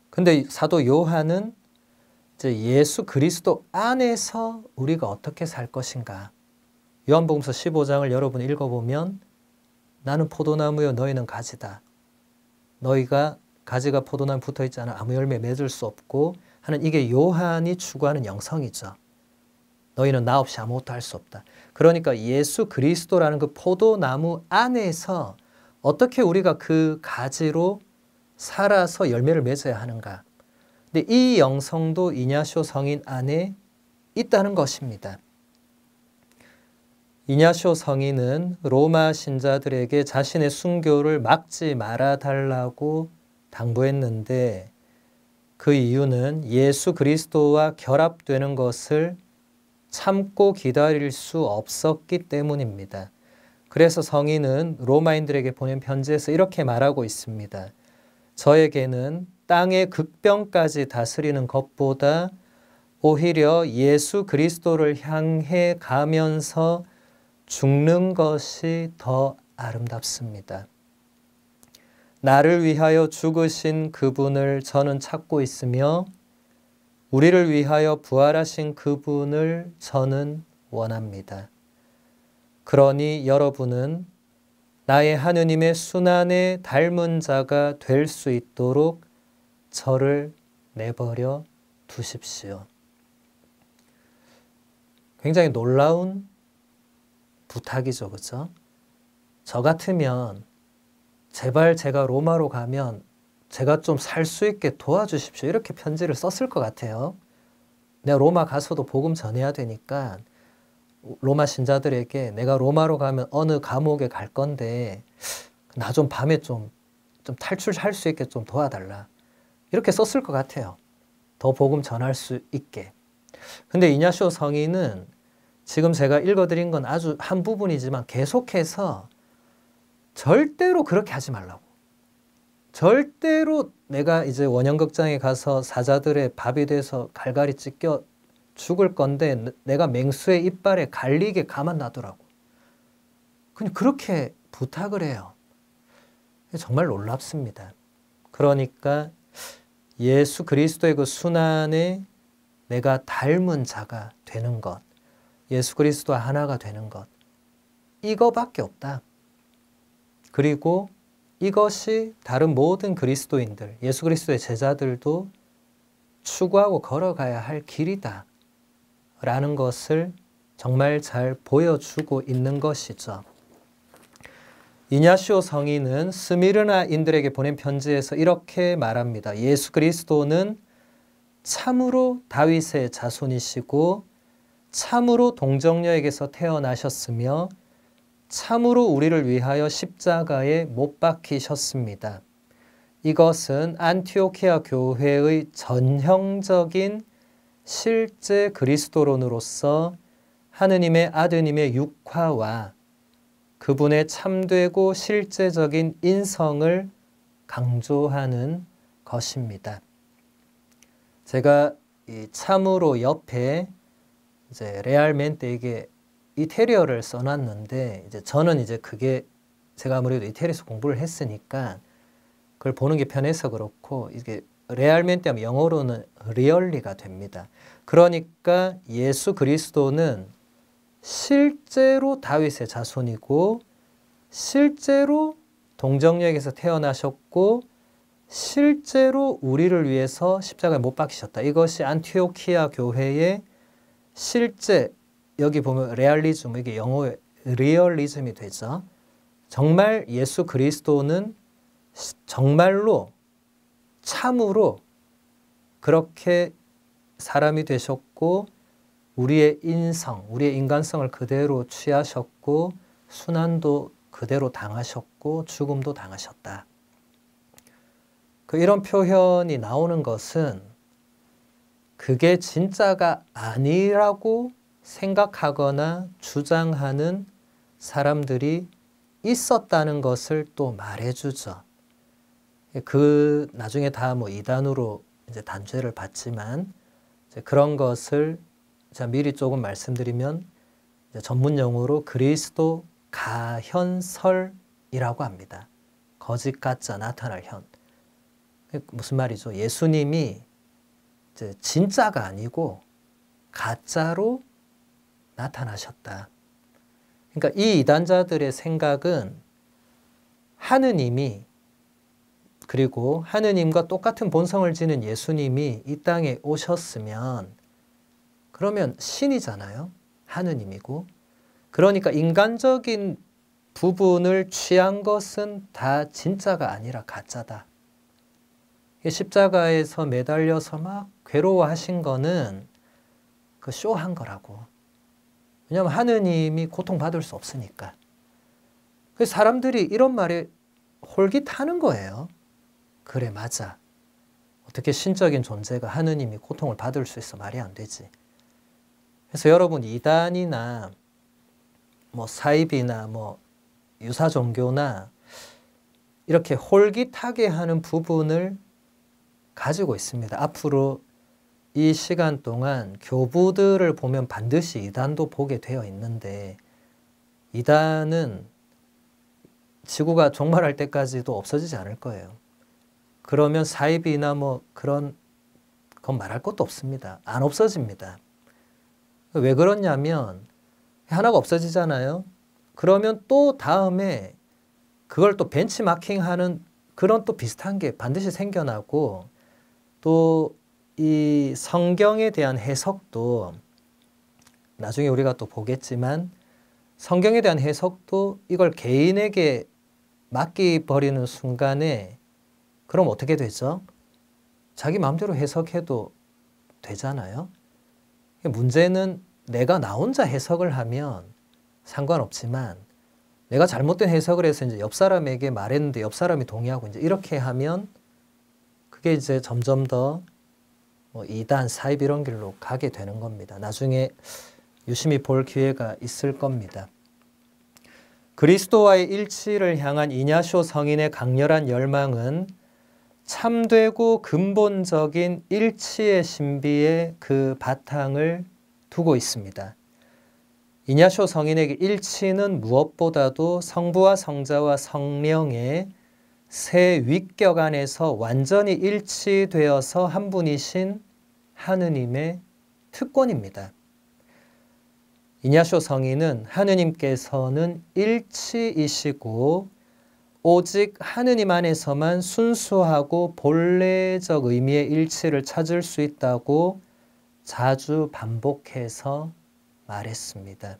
근데 사도 요한은 이제 예수 그리스도 안에서 우리가 어떻게 살 것인가. 요한복음서 15장을 여러분 읽어보면 나는 포도나무여 너희는 가지다. 너희가 가지가 포도나무에 붙어있지 않아 아무 열매 맺을 수 없고 하는, 이게 요한이 추구하는 영성이죠. 너희는 나 없이 아무것도 할 수 없다. 그러니까 예수 그리스도라는 그 포도나무 안에서 어떻게 우리가 그 가지로 살아서 열매를 맺어야 하는가. 근데 이 영성도 이냐시오 성인 안에 있다는 것입니다. 이냐시오 성인은 로마 신자들에게 자신의 순교를 막지 말아달라고 당부했는데, 그 이유는 예수 그리스도와 결합되는 것을 참고 기다릴 수 없었기 때문입니다. 그래서 성인은 로마인들에게 보낸 편지에서 이렇게 말하고 있습니다. 저에게는 땅의 극병까지 다스리는 것보다 오히려 예수 그리스도를 향해 가면서 죽는 것이 더 아름답습니다. 나를 위하여 죽으신 그분을 저는 찾고 있으며 우리를 위하여 부활하신 그분을 저는 원합니다. 그러니 여러분은 나의 하느님의 순환에 닮은 자가 될 수 있도록 저를 내버려 두십시오. 굉장히 놀라운 부탁이죠, 그렇죠? 저 같으면 제발 제가 로마로 가면 제가 좀 살 수 있게 도와주십시오. 이렇게 편지를 썼을 것 같아요. 내가 로마 가서도 복음 전해야 되니까 로마 신자들에게 내가 로마로 가면 어느 감옥에 갈 건데 나 좀 밤에 좀 탈출할 수 있게 좀 도와달라. 이렇게 썼을 것 같아요. 더 복음 전할 수 있게. 근데 이냐시오 성인은 지금 제가 읽어드린 건 아주 한 부분이지만 계속해서 절대로 그렇게 하지 말라고. 절대로 내가 이제 원형극장에 가서 사자들의 밥이 돼서 갈갈이 찢겨 죽을 건데 내가 맹수의 이빨에 갈리게 가만 놔두라고. 그냥 그렇게 부탁을 해요. 정말 놀랍습니다. 그러니까 예수 그리스도의 그 순환에 내가 닮은 자가 되는 것, 예수 그리스도와 하나가 되는 것, 이거밖에 없다. 그리고 이것이 다른 모든 그리스도인들, 예수 그리스도의 제자들도 추구하고 걸어가야 할 길이다 라는 것을 정말 잘 보여주고 있는 것이죠. 이냐시오 성인은 스미르나인들에게 보낸 편지에서 이렇게 말합니다. 예수 그리스도는 참으로 다윗의 자손이시고 참으로 동정녀에게서 태어나셨으며 참으로 우리를 위하여 십자가에 못 박히셨습니다. 이것은 안티오키아 교회의 전형적인 실제 그리스도론으로서 하느님의 아드님의 육화와 그분의 참되고 실제적인 인성을 강조하는 것입니다. 제가 이 참으로 옆에 이제 레알멘테 이게 이태리어를 써놨는데 이제 저는 이제 그게 제가 아무래도 이태리에서 공부를 했으니까 그걸 보는 게 편해서 그렇고 이게 레알멘테 하면 영어로는 리얼리가 됩니다. 그러니까 예수 그리스도는 실제로 다윗의 자손이고 실제로 동정녀에게서 태어나셨고 실제로 우리를 위해서 십자가에 못 박히셨다. 이것이 안티오키아 교회의 실제 여기 보면 레알리즘 이게 영어의 리얼리즘이 되죠. 정말 예수 그리스도는 정말로 참으로 그렇게 사람이 되셨고 우리의 인성, 우리의 인간성을 그대로 취하셨고 순환도 그대로 당하셨고 죽음도 당하셨다. 이런 표현이 나오는 것은 그게 진짜가 아니라고 생각하거나 주장하는 사람들이 있었다는 것을 또 말해주죠. 나중에 다 뭐 이단으로 이제 단죄를 받지만 이제 그런 것을 제가 미리 조금 말씀드리면 이제 전문 용어로 그리스도 가현설이라고 합니다. 거짓 가짜 나타날 현. 무슨 말이죠? 예수님이 이제 진짜가 아니고 가짜로 나타나셨다. 그러니까 이 이단자들의 생각은 하느님이 그리고 하느님과 똑같은 본성을 지닌 예수님이 이 땅에 오셨으면 그러면 신이잖아요. 하느님이고. 그러니까 인간적인 부분을 취한 것은 다 진짜가 아니라 가짜다. 십자가에서 매달려서 막 괴로워하신 거는 그 쇼한 거라고. 왜냐하면 하느님이 고통받을 수 없으니까. 그래서 사람들이 이런 말에 홀깃하는 거예요. 그래, 맞아. 어떻게 신적인 존재가 하느님이 고통을 받을 수 있어? 말이 안 되지. 그래서 여러분 이단이나 뭐 사입이나 뭐 유사 종교나 이렇게 홀깃하게 하는 부분을 가지고 있습니다. 앞으로 이 시간 동안 교부들을 보면 반드시 이단도 보게 되어 있는데 이단은 지구가 종말할 때까지도 없어지지 않을 거예요. 그러면 사입이나 뭐 그건 말할 것도 없습니다. 안 없어집니다. 왜 그러냐면 하나가 없어지잖아요. 그러면 또 다음에 그걸 또 벤치마킹하는 그런 또 비슷한 게 반드시 생겨나고 또 이 성경에 대한 해석도 나중에 우리가 또 보겠지만 성경에 대한 해석도 이걸 개인에게 맡기버리는 순간에 그럼 어떻게 되죠? 자기 마음대로 해석해도 되잖아요. 문제는 내가 나 혼자 해석을 하면 상관없지만 내가 잘못된 해석을 해서 이제 옆 사람에게 말했는데 옆 사람이 동의하고 이제 이렇게 하면 그게 이제 점점 더 뭐 이단, 사입 이런 길로 가게 되는 겁니다. 나중에 유심히 볼 기회가 있을 겁니다. 그리스도와의 일치를 향한 이냐쇼 성인의 강렬한 열망은 참되고 근본적인 일치의 신비에 그 바탕을 두고 있습니다. 이냐쇼 성인에게 일치는 무엇보다도 성부와 성자와 성령의 세 위격 안에서 완전히 일치되어서 한 분이신 하느님의 특권입니다. 이냐쇼 성인은 하느님께서는 일치이시고 오직 하느님 안에서만 순수하고 본래적 의미의 일치를 찾을 수 있다고 자주 반복해서 말했습니다.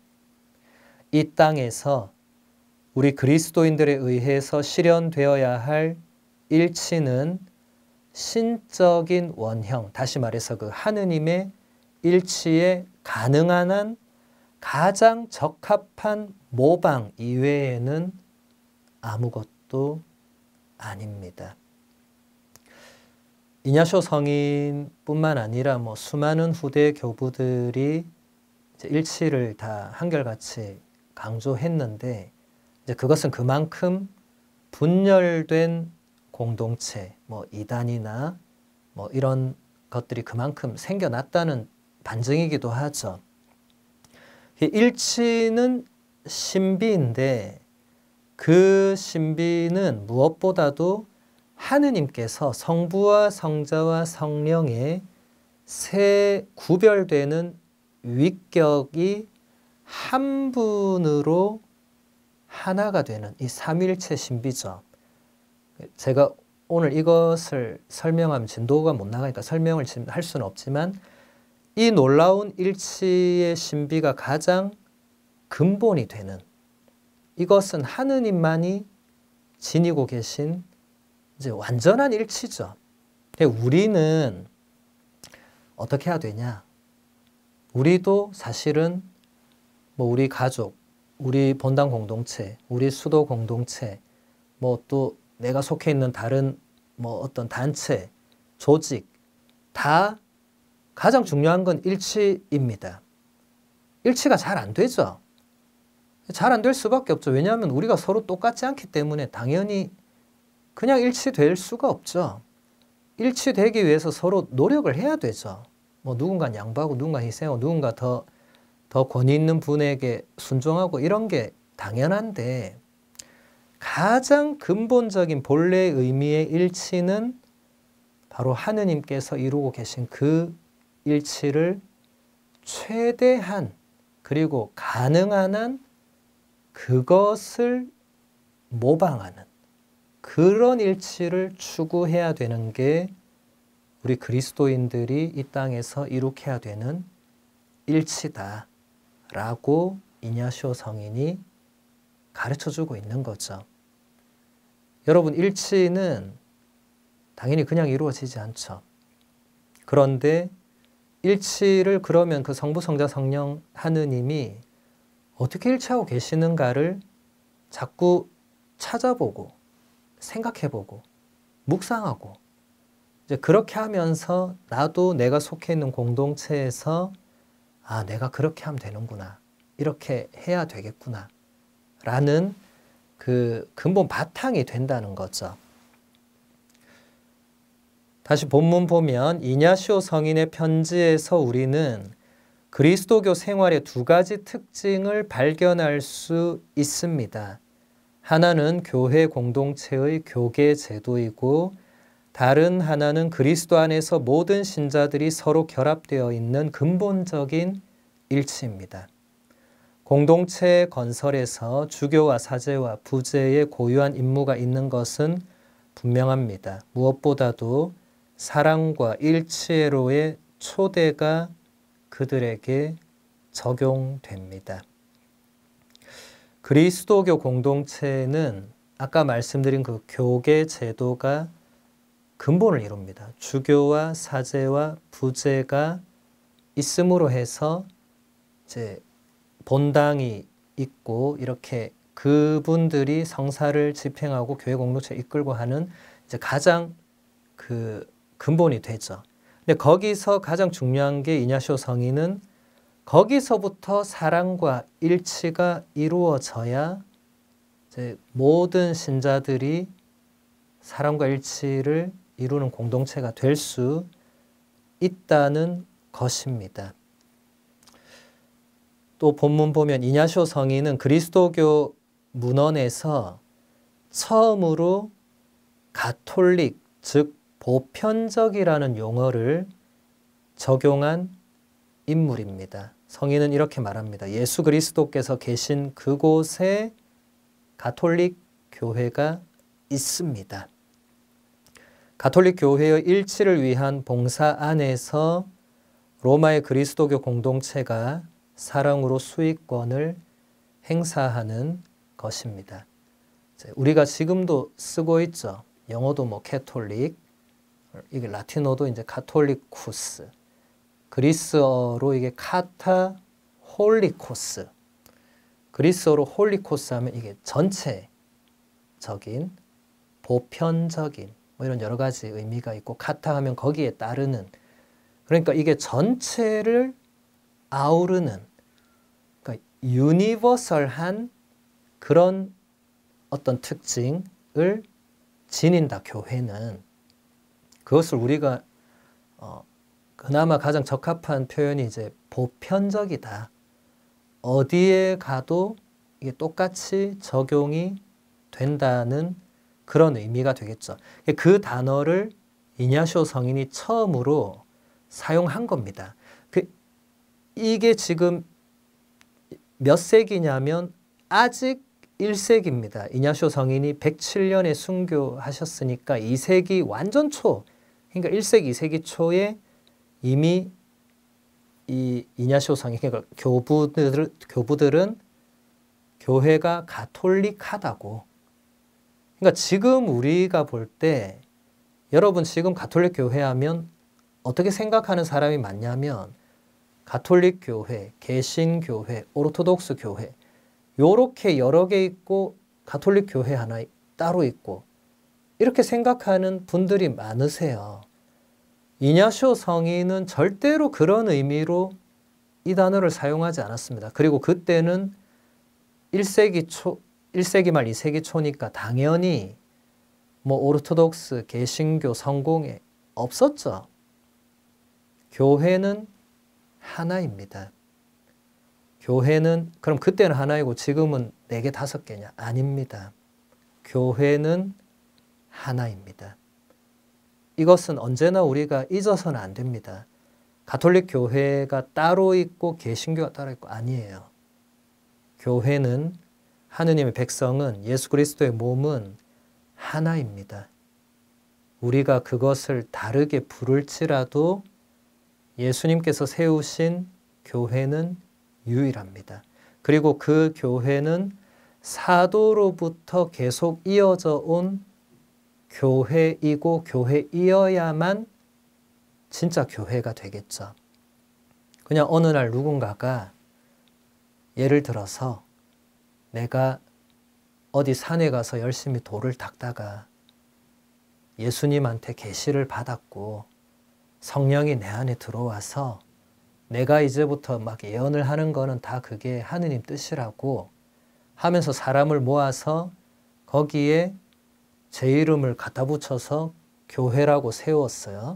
이 땅에서 우리 그리스도인들에 의해서 실현되어야 할 일치는 신적인 원형, 다시 말해서 그 하느님의 일치의 가능한 한 가장 적합한 모방 이외에는 아무것도 아닙니다. 이냐쇼 성인뿐만 아니라 수많은 후대 교부들이 이제 일치를 다 한결같이 강조했는데, 이제 그것은 그만큼 분열된 공동체, 이단이나 이런 것들이 그만큼 생겨났다는 반증이기도 하죠. 일치는 신비인데 그 신비는 무엇보다도 하느님께서 성부와 성자와 성령의 세 구별되는 위격이 한 분으로 하나가 되는 이 삼위일체 신비죠. 제가 오늘 이것을 설명하면 진도가 못 나가니까 설명을 지금 할 수는 없지만, 이 놀라운 일치의 신비가 가장 근본이 되는, 이것은 하느님만이 지니고 계신 이제 완전한 일치죠. 우리는 어떻게 해야 되냐? 우리도 사실은 우리 가족, 우리 본당 공동체, 우리 수도 공동체, 또 내가 속해 있는 다른 어떤 단체, 조직, 다 가장 중요한 건 일치입니다. 일치가 잘 안 되죠. 잘 안 될 수밖에 없죠. 왜냐하면 우리가 서로 똑같지 않기 때문에 당연히 그냥 일치될 수가 없죠. 일치되기 위해서 서로 노력을 해야 되죠. 누군가 양보하고 누군가 희생하고 누군가 더 권위 있는 분에게 순종하고 이런 게 당연한데, 가장 근본적인 본래의 의미의 일치는 바로 하느님께서 이루고 계신 그 일치를 최대한 그리고 가능한 한 그것을 모방하는 그런 일치를 추구해야 되는 게 우리 그리스도인들이 이 땅에서 이룩해야 되는 일치다라고 이냐시오 성인이 가르쳐주고 있는 거죠. 여러분, 일치는 당연히 그냥 이루어지지 않죠. 그런데 일치를 그러면 그 성부, 성자, 성령 하느님이 어떻게 일치하고 계시는가를 자꾸 찾아보고 생각해보고 묵상하고, 이제 그렇게 하면서 나도 내가 속해 있는 공동체에서 내가 그렇게 하면 되는구나, 이렇게 해야 되겠구나 라는 그 근본 바탕이 된다는 거죠. 다시 본문 보면 이냐시오 성인의 편지에서 우리는 그리스도교 생활의 두 가지 특징을 발견할 수 있습니다. 하나는 교회 공동체의 교계 제도이고, 다른 하나는 그리스도 안에서 모든 신자들이 서로 결합되어 있는 근본적인 일치입니다. 공동체 건설에서 주교와 사제와 부제의 고유한 임무가 있는 것은 분명합니다. 무엇보다도 사랑과 일치애로의 초대가 그들에게 적용됩니다. 그리스도교 공동체는 아까 말씀드린 그 교계 제도가 근본을 이룹니다. 주교와 사제와 부제가 있음으로 해서 이제 본당이 있고, 이렇게 그분들이 성사를 집행하고 교회 공동체 이끌고 하는 이제 가장 그 근본이 되죠. 근데 거기서 가장 중요한 게 이냐시오 성인은 거기서부터 사랑과 일치가 이루어져야 이제 모든 신자들이 사랑과 일치를 이루는 공동체가 될 수 있다는 것입니다. 또 본문 보면 이냐시오 성인은 그리스도교 문헌에서 처음으로 가톨릭, 즉 보편적이라는 용어를 적용한 인물입니다. 성인은 이렇게 말합니다. 예수 그리스도께서 계신 그곳에 가톨릭 교회가 있습니다. 가톨릭 교회의 일치를 위한 봉사 안에서 로마의 그리스도교 공동체가 사랑으로 수익권을 행사하는 것입니다. 우리가 지금도 쓰고 있죠. 영어도 캐톨릭, 이게 라틴어도 이제 카톨리쿠스. 그리스어로 이게 카타 홀리코스. 그리스어로 홀리코스 하면 이게 전체적인, 보편적인 뭐 이런 여러 가지 의미가 있고, 카타 하면 거기에 따르는, 그러니까 이게 전체를 아우르는, 그러니까 유니버설한 그런 어떤 특징을 지닌다, 교회는. 그것을 우리가 그나마 가장 적합한 표현이 이제 보편적이다. 어디에 가도 이게 똑같이 적용이 된다는 그런 의미가 되겠죠. 그 단어를 이냐시오 성인이 처음으로 사용한 겁니다. 이게 지금 몇 세기냐면 아직 1세기입니다. 이냐시오 성인이 107년에 순교하셨으니까 2세기 완전 초, 그러니까 1세기, 2세기 초에 이미 이 이냐시오 성인, 그러니까 교부들은 교회가 가톨릭하다고. 그러니까 지금 우리가 볼 때, 여러분 지금 가톨릭 교회 하면 어떻게 생각하는 사람이 많냐면, 가톨릭 교회, 개신교회, 오르토독스 교회, 요렇게 여러 개 있고 가톨릭 교회 하나 따로 있고, 이렇게 생각하는 분들이 많으세요. 이냐시오 성인은 절대로 그런 의미로 이 단어를 사용하지 않았습니다. 그리고 그때는 1세기 말 2세기 초니까 당연히 뭐 오르토독스, 개신교, 성공회 없었죠. 교회는 하나입니다. 교회는, 그럼 그때는 하나이고 지금은 4개, 5개냐? 아닙니다. 교회는 하나입니다. 이것은 언제나 우리가 잊어서는 안 됩니다. 가톨릭 교회가 따로 있고 개신교가 따로 있고 아니에요. 교회는, 하느님의 백성은, 예수 그리스도의 몸은 하나입니다. 우리가 그것을 다르게 부를지라도 예수님께서 세우신 교회는 유일합니다. 그리고 그 교회는 사도로부터 계속 이어져 온 교회이고 교회이어야만 진짜 교회가 되겠죠. 그냥 어느 날 누군가가, 예를 들어서 내가 어디 산에 가서 열심히 돌을 닦다가 예수님한테 계시를 받았고 성령이 내 안에 들어와서 내가 이제부터 막 예언을 하는 거는 다 그게 하느님 뜻이라고 하면서 사람을 모아서 거기에 제 이름을 갖다 붙여서 교회라고 세웠어요.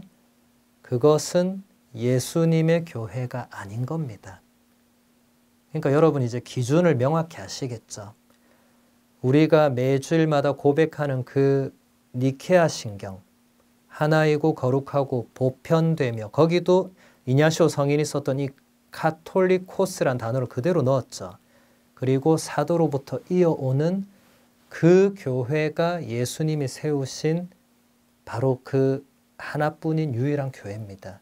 그것은 예수님의 교회가 아닌 겁니다. 그러니까 여러분 이제 기준을 명확히 아시겠죠? 우리가 매주일마다 고백하는 그 니케아 신경, 하나이고 거룩하고 보편되며, 거기도 이냐시오 성인이 썼던 이 카톨리코스란 단어를 그대로 넣었죠. 그리고 사도로부터 이어오는 그 교회가 예수님이 세우신 바로 그 하나뿐인 유일한 교회입니다.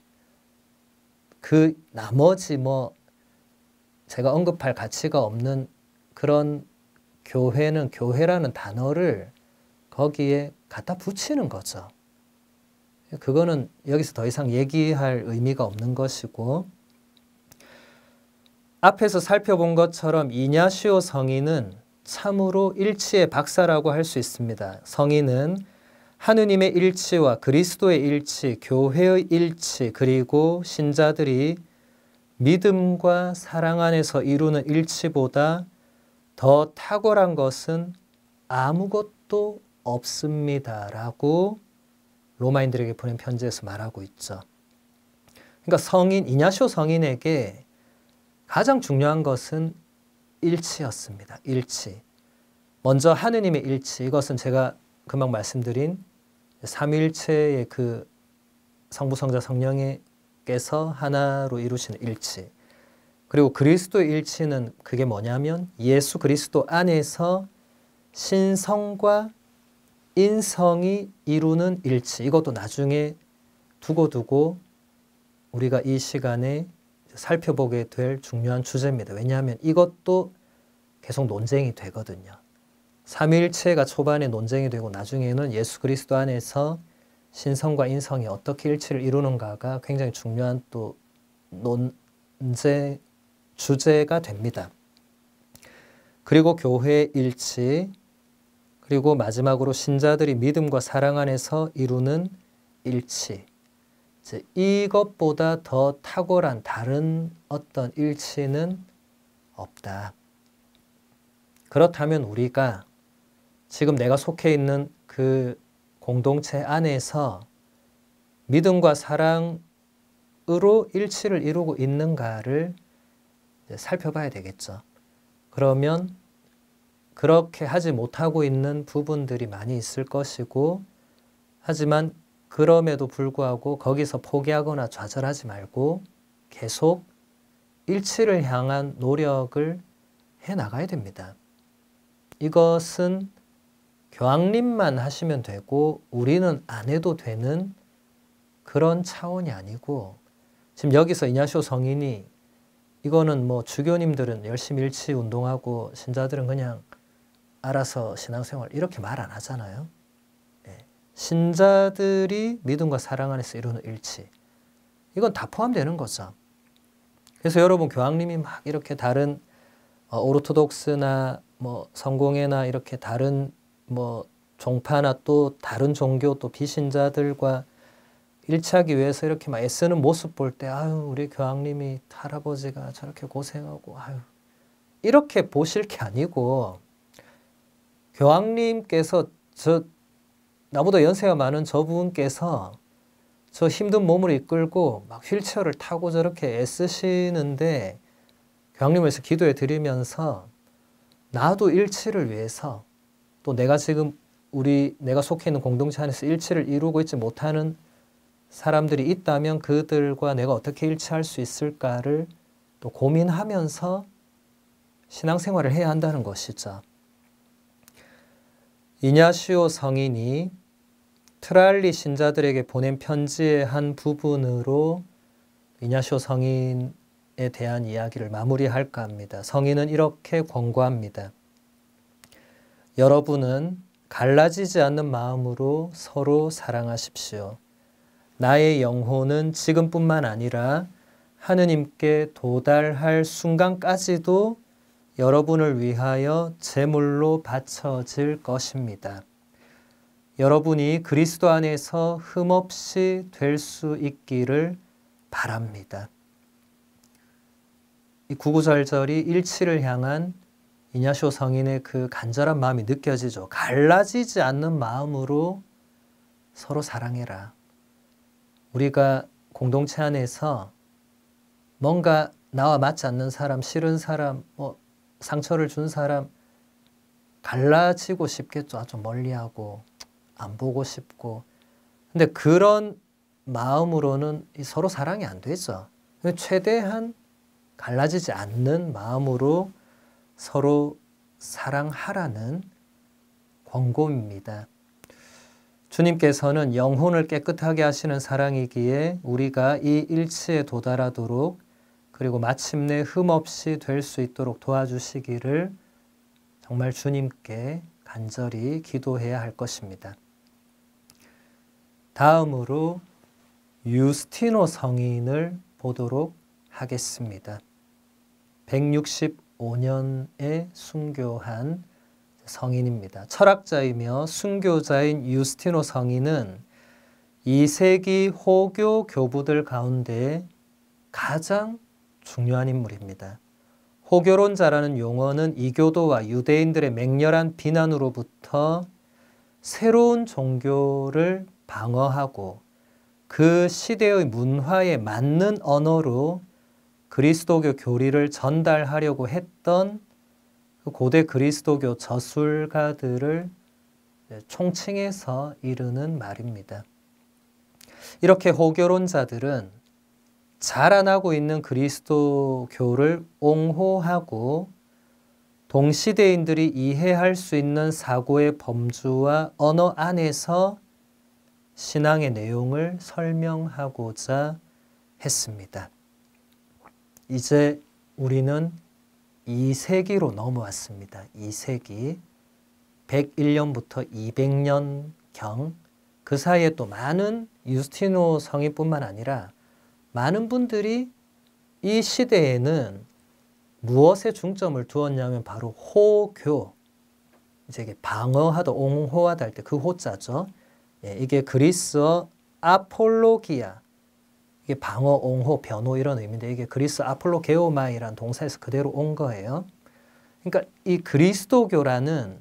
그 나머지 뭐 제가 언급할 가치가 없는 그런 교회는, 교회라는 단어를 거기에 갖다 붙이는 거죠. 그거는 여기서 더 이상 얘기할 의미가 없는 것이고, 앞에서 살펴본 것처럼 이냐시오 성인은 참으로 일치의 박사라고 할 수 있습니다. 성인은 하느님의 일치와 그리스도의 일치, 교회의 일치, 그리고 신자들이 믿음과 사랑 안에서 이루는 일치보다 더 탁월한 것은 아무것도 없습니다라고 로마인들에게 보낸 편지에서 말하고 있죠. 그러니까 성인, 이냐시오 성인에게 가장 중요한 것은 일치였습니다. 일치. 먼저 하느님의 일치. 이것은 제가 금방 말씀드린 삼위일체의 그 성부, 성자, 성령께서 하나로 이루시는 일치. 그리고 그리스도의 일치는 그게 뭐냐면 예수 그리스도 안에서 신성과 인성이 이루는 일치. 이것도 나중에 두고 우리가 이 시간에 살펴보게 될 중요한 주제입니다. 왜냐하면 이것도 계속 논쟁이 되거든요. 삼위일체가 초반에 논쟁이 되고 나중에는 예수 그리스도 안에서 신성과 인성이 어떻게 일치를 이루는가가 굉장히 중요한 또 논제 주제가 됩니다. 그리고 교회의 일치, 그리고 마지막으로 신자들이 믿음과 사랑 안에서 이루는 일치. 이것보다 더 탁월한 다른 어떤 일치는 없다. 그렇다면 우리가 지금 내가 속해 있는 그 공동체 안에서 믿음과 사랑으로 일치를 이루고 있는가를 살펴봐야 되겠죠. 그러면 그렇게 하지 못하고 있는 부분들이 많이 있을 것이고, 하지만 그럼에도 불구하고 거기서 포기하거나 좌절하지 말고 계속 일치를 향한 노력을 해 나가야 됩니다. 이것은 교황님만 하시면 되고 우리는 안 해도 되는 그런 차원이 아니고, 지금 여기서 이냐시오 성인이 이거는 뭐 주교님들은 열심히 일치 운동하고 신자들은 그냥 알아서 신앙생활 이렇게 말 안 하잖아요. 신자들이 믿음과 사랑 안에서 이루는 일치, 이건 다 포함되는 거죠. 그래서 여러분 교황님이 막 이렇게 다른 오르토독스나 뭐 성공회나 이렇게 다른 뭐 종파나 또 다른 종교 또 비신자들과 일치하기 위해서 이렇게 막 애쓰는 모습 볼 때 아유 우리 교황님이 할아버지가 저렇게 고생하고 아유 이렇게 보실 게 아니고, 교황님께서 나보다 연세가 많은 저분께서 저 힘든 몸을 이끌고 막 휠체어를 타고 저렇게 애쓰시는데 교황님에서 기도해 드리면서 나도 일치를 위해서, 또 내가 지금 내가 속해 있는 공동체 안에서 일치를 이루고 있지 못하는 사람들이 있다면 그들과 내가 어떻게 일치할 수 있을까를 또 고민하면서 신앙생활을 해야 한다는 것이죠. 이냐시오 성인이 트랄리 신자들에게 보낸 편지의 한 부분으로 이냐시오 성인에 대한 이야기를 마무리할까 합니다. 성인은 이렇게 권고합니다. 여러분은 갈라지지 않는 마음으로 서로 사랑하십시오. 나의 영혼은 지금뿐만 아니라 하느님께 도달할 순간까지도 여러분을 위하여 제물로 바쳐질 것입니다. 여러분이 그리스도 안에서 흠없이 될 수 있기를 바랍니다. 이 구구절절이 일치를 향한 이냐시오 성인의 그 간절한 마음이 느껴지죠. 갈라지지 않는 마음으로 서로 사랑해라. 우리가 공동체 안에서 뭔가 나와 맞지 않는 사람, 싫은 사람, 상처를 준 사람 갈라지고 싶겠죠. 아주 멀리하고 안 보고 싶고. 근데 그런 마음으로는 서로 사랑이 안 되죠. 최대한 갈라지지 않는 마음으로 서로 사랑하라는 권고입니다. 주님께서는 영혼을 깨끗하게 하시는 사랑이기에 우리가 이 일치에 도달하도록, 그리고 마침내 흠없이 될 수 있도록 도와주시기를 정말 주님께 간절히 기도해야 할 것입니다. 다음으로 유스티노 성인을 보도록 하겠습니다. 165년에 순교한 성인입니다. 철학자이며 순교자인 유스티노 성인은 2세기 호교 교부들 가운데 가장 중요한 인물입니다. 호교론자라는 용어는 이교도와 유대인들의 맹렬한 비난으로부터 새로운 종교를 방어하고 그 시대의 문화에 맞는 언어로 그리스도교 교리를 전달하려고 했던 그 고대 그리스도교 저술가들을 총칭해서 이르는 말입니다. 이렇게 호교론자들은 자라나고 있는 그리스도교를 옹호하고 동시대인들이 이해할 수 있는 사고의 범주와 언어 안에서 신앙의 내용을 설명하고자 했습니다. 이제 우리는 2세기로 넘어왔습니다. 2세기 101년부터 200년경, 그 사이에 또 많은 유스티노 성인뿐만 아니라 많은 분들이 이 시대에는 무엇에 중점을 두었냐면 바로 호교, 이제 이게 방어하다, 옹호하다 할 때 그 호자죠. 예, 이게 그리스어 아폴로기아, 이게 방어, 옹호, 변호 이런 의미인데 이게 그리스 아폴로게오마이라는 동사에서 그대로 온 거예요. 그러니까 이 그리스도교라는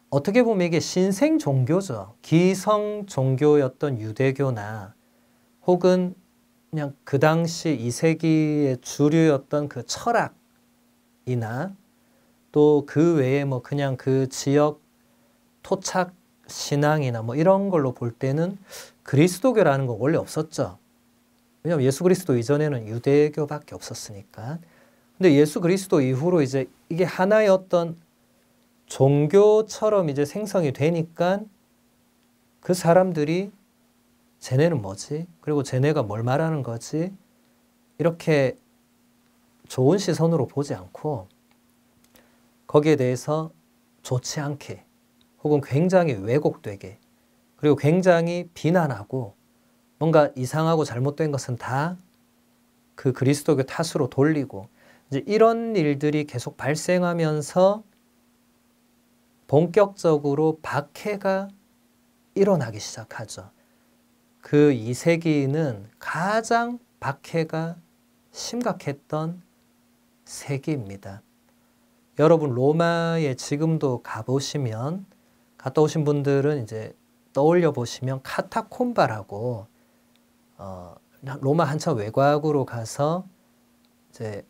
어떻게 보면 이게 신생 종교죠. 기성 종교였던 유대교나 혹은 그냥 그 당시 2세기의 주류였던 그 철학이나 또 그 외에 뭐 그냥 그 지역 토착 신앙이나 뭐 이런 걸로 볼 때는 그리스도교라는 건 원래 없었죠. 왜냐하면 예수 그리스도 이전에는 유대교밖에 없었으니까. 근데 예수 그리스도 이후로 이제 이게 하나의 어떤 종교처럼 이제 생성이 되니까 그 사람들이 쟤네는 뭐지? 그리고 쟤네가 뭘 말하는 거지? 이렇게 좋은 시선으로 보지 않고 거기에 대해서 좋지 않게 혹은 굉장히 왜곡되게 그리고 굉장히 비난하고 뭔가 이상하고 잘못된 것은 다 그 그리스도교 탓으로 돌리고 이제 이런 일들이 계속 발생하면서 본격적으로 박해가 일어나기 시작하죠. 그 2세기는 가장 박해가 심각했던 세기입니다. 여러분 로마에 지금도 가보시면 갔다 오신 분들은 이제 떠올려 보시면 카타콤바라고 로마 한참 외곽으로 가서 이제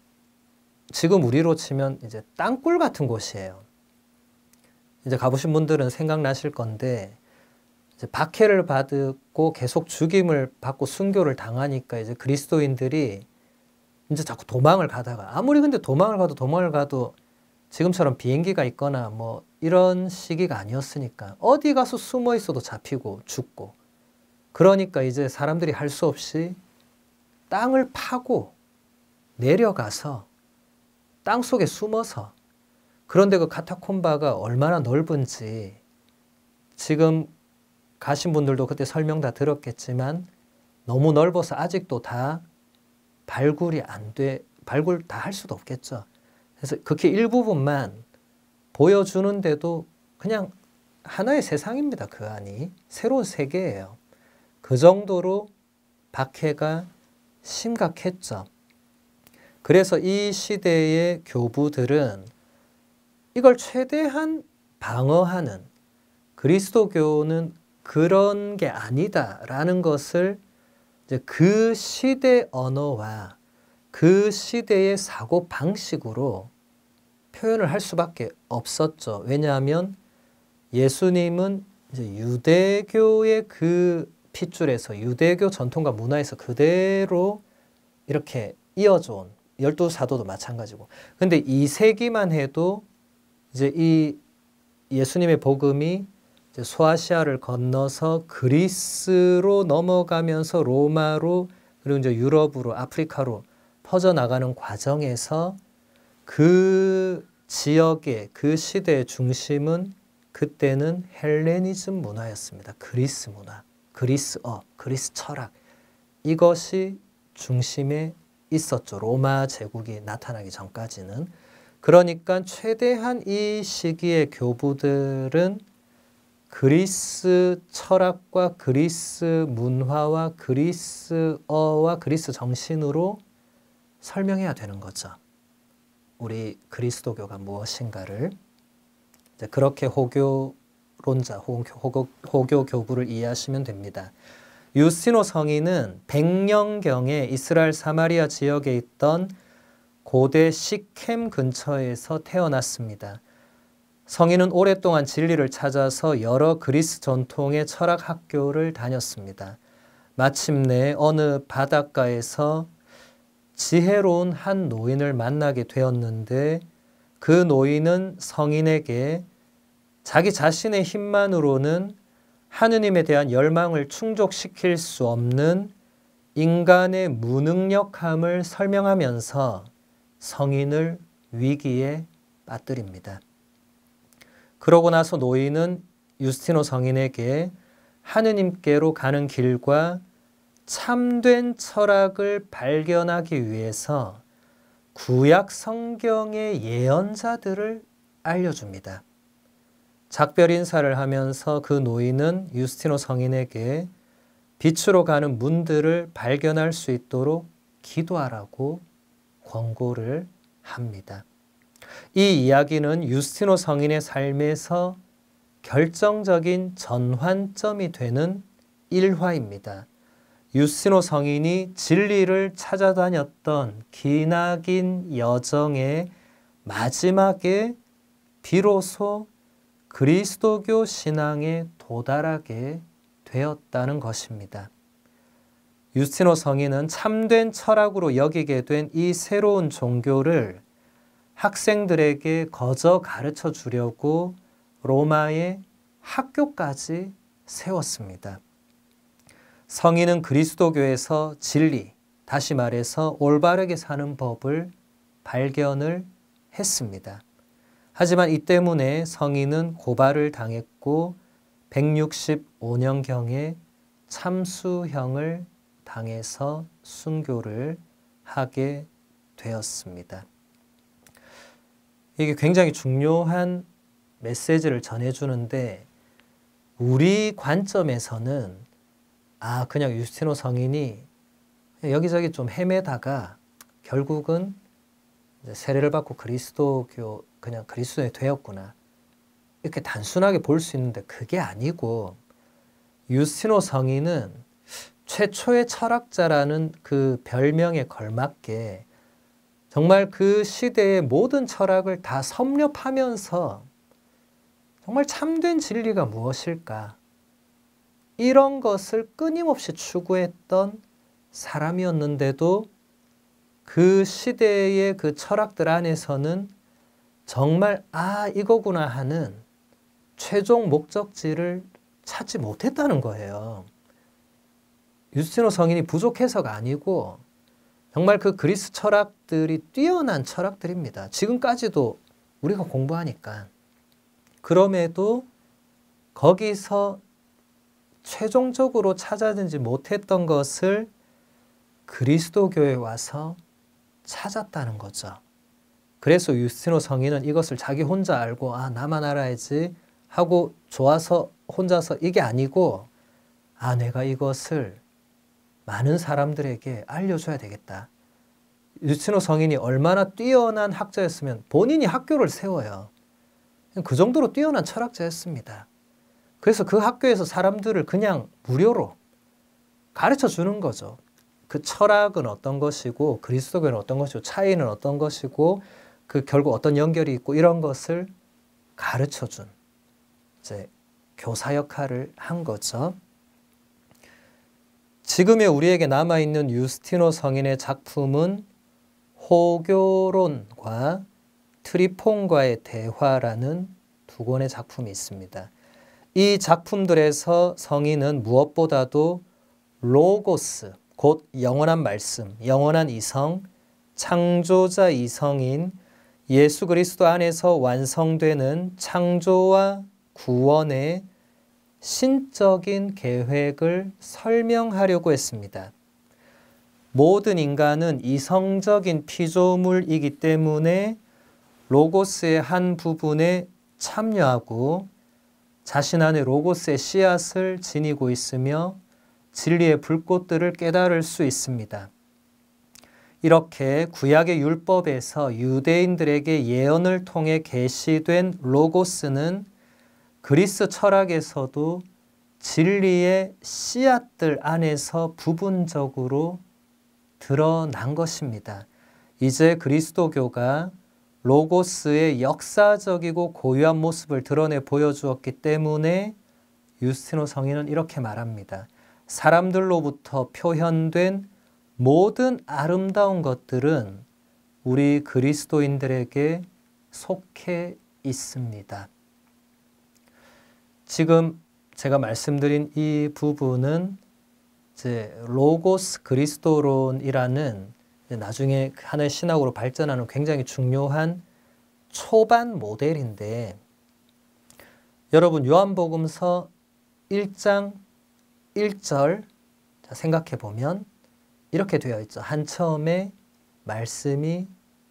지금 우리로 치면 이제 땅굴 같은 곳이에요. 이제 가보신 분들은 생각나실 건데 이제 박해를 받고 계속 죽임을 받고 순교를 당하니까 이제 그리스도인들이 이제 자꾸 도망을 가다가 아무리 근데 도망을 가도 지금처럼 비행기가 있거나 뭐 이런 시기가 아니었으니까 어디 가서 숨어 있어도 잡히고 죽고 그러니까 이제 사람들이 할 수 없이 땅을 파고 내려가서 땅 속에 숨어서 그런데 그 카타콤바가 얼마나 넓은지 지금 가신 분들도 그때 설명 다 들었겠지만 너무 넓어서 아직도 다 발굴 다 할 수도 없겠죠. 그래서 그렇게 일부분만 보여주는데도 그냥 하나의 세상입니다. 그 안이. 새로운 세계예요. 그 정도로 박해가 심각했죠. 그래서 이 시대의 교부들은 이걸 최대한 방어하는 그리스도교는 그런 게 아니다라는 것을 이제 그 시대 언어와 그 시대의 사고 방식으로 표현을 할 수밖에 없었죠. 왜냐하면 예수님은 이제 유대교의 그 핏줄에서 유대교 전통과 문화에서 그대로 이렇게 이어져 온 12사도도 마찬가지고. 근데 2세기만 해도 이제 이 예수님의 복음이 이제 소아시아를 건너서 그리스로 넘어가면서 로마로 그리고 이제 유럽으로 아프리카로 퍼져나가는 과정에서 그 지역의 그 시대의 중심은 그때는 헬레니즘 문화였습니다. 그리스 문화, 그리스어, 그리스 철학 이것이 중심에 있었죠. 로마 제국이 나타나기 전까지는. 그러니까 최대한 이 시기의 교부들은 그리스 철학과 그리스 문화와 그리스어와 그리스 정신으로 설명해야 되는 거죠. 우리 그리스도교가 무엇인가를. 이제 그렇게 호교론자 혹은 호교 교부를 이해하시면 됩니다. 유스티노 성인은 100년경에 이스라엘 사마리아 지역에 있던 고대 시켐 근처에서 태어났습니다. 성인은 오랫동안 진리를 찾아서 여러 그리스 전통의 철학 학교를 다녔습니다. 마침내 어느 바닷가에서 지혜로운 한 노인을 만나게 되었는데 그 노인은 성인에게 자기 자신의 힘만으로는 하느님에 대한 열망을 충족시킬 수 없는 인간의 무능력함을 설명하면서 성인을 위기에 빠뜨립니다. 그러고 나서 노인은 유스티노 성인에게 하느님께로 가는 길과 참된 철학을 발견하기 위해서 구약 성경의 예언자들을 알려줍니다. 작별 인사를 하면서 그 노인은 유스티노 성인에게 빛으로 가는 문들을 발견할 수 있도록 기도하라고 권고를 합니다. 이 이야기는 유스티노 성인의 삶에서 결정적인 전환점이 되는 일화입니다. 유스티노 성인이 진리를 찾아다녔던 기나긴 여정의 마지막에 비로소 그리스도교 신앙에 도달하게 되었다는 것입니다. 유스티노 성인은 참된 철학으로 여기게 된 이 새로운 종교를 학생들에게 거저 가르쳐 주려고 로마의 학교까지 세웠습니다. 성인은 그리스도교에서 진리, 다시 말해서 올바르게 사는 법을 발견을 했습니다. 하지만 이 때문에 성인은 고발을 당했고 165년경에 참수형을 당해서 순교를 하게 되었습니다. 이게 굉장히 중요한 메시지를 전해주는데 우리 관점에서는 그냥 유스티노 성인이 여기저기 좀 헤매다가 결국은 세례를 받고 그냥 그리스도인이 되었구나. 이렇게 단순하게 볼 수 있는데 그게 아니고 유스티노 성인은 최초의 철학자라는 그 별명에 걸맞게 정말 그 시대의 모든 철학을 다 섭렵하면서 정말 참된 진리가 무엇일까? 이런 것을 끊임없이 추구했던 사람이었는데도 그 시대의 그 철학들 안에서는 정말 이거구나 하는 최종 목적지를 찾지 못했다는 거예요. 유스티노 성인이 부족해서가 아니고 정말 그 그리스 철학들이 뛰어난 철학들입니다. 지금까지도 우리가 공부하니까. 그럼에도 거기서 최종적으로 찾아내지 못했던 것을 그리스도교에 와서 찾았다는 거죠. 그래서 유스티노 성인은 이것을 자기 혼자 알고 나만 알아야지 하고 좋아서 혼자서 이게 아니고 내가 이것을 많은 사람들에게 알려줘야 되겠다. 유스티노 성인이 얼마나 뛰어난 학자였으면 본인이 학교를 세워요. 그 정도로 뛰어난 철학자였습니다. 그래서 그 학교에서 사람들을 그냥 무료로 가르쳐 주는 거죠. 그 철학은 어떤 것이고 그리스도교는 어떤 것이고 차이는 어떤 것이고 그 결국 어떤 연결이 있고 이런 것을 가르쳐 준 이제 교사 역할을 한 거죠. 지금의 우리에게 남아있는 유스티노 성인의 작품은 호교론과 트리폰과의 대화라는 두 권의 작품이 있습니다. 이 작품들에서 성인은 무엇보다도 로고스, 곧 영원한 말씀, 영원한 이성, 창조자 이성인 예수 그리스도 안에서 완성되는 창조와 구원의 신적인 계획을 설명하려고 했습니다. 모든 인간은 이성적인 피조물이기 때문에 로고스의 한 부분에 참여하고 자신 안에 로고스의 씨앗을 지니고 있으며 진리의 불꽃들을 깨달을 수 있습니다. 이렇게 구약의 율법에서 유대인들에게 예언을 통해 계시된 로고스는 그리스 철학에서도 진리의 씨앗들 안에서 부분적으로 드러난 것입니다. 이제 그리스도교가 로고스의 역사적이고 고유한 모습을 드러내 보여주었기 때문에 유스티노 성인은 이렇게 말합니다. 사람들로부터 표현된 모든 아름다운 것들은 우리 그리스도인들에게 속해 있습니다. 지금 제가 말씀드린 이 부분은 이제 로고스 그리스도론이라는 나중에 하나의 신학으로 발전하는 굉장히 중요한 초반 모델인데 여러분 요한복음서 1장 1절 자, 생각해 보면 이렇게 되어 있죠. 한 처음에 말씀이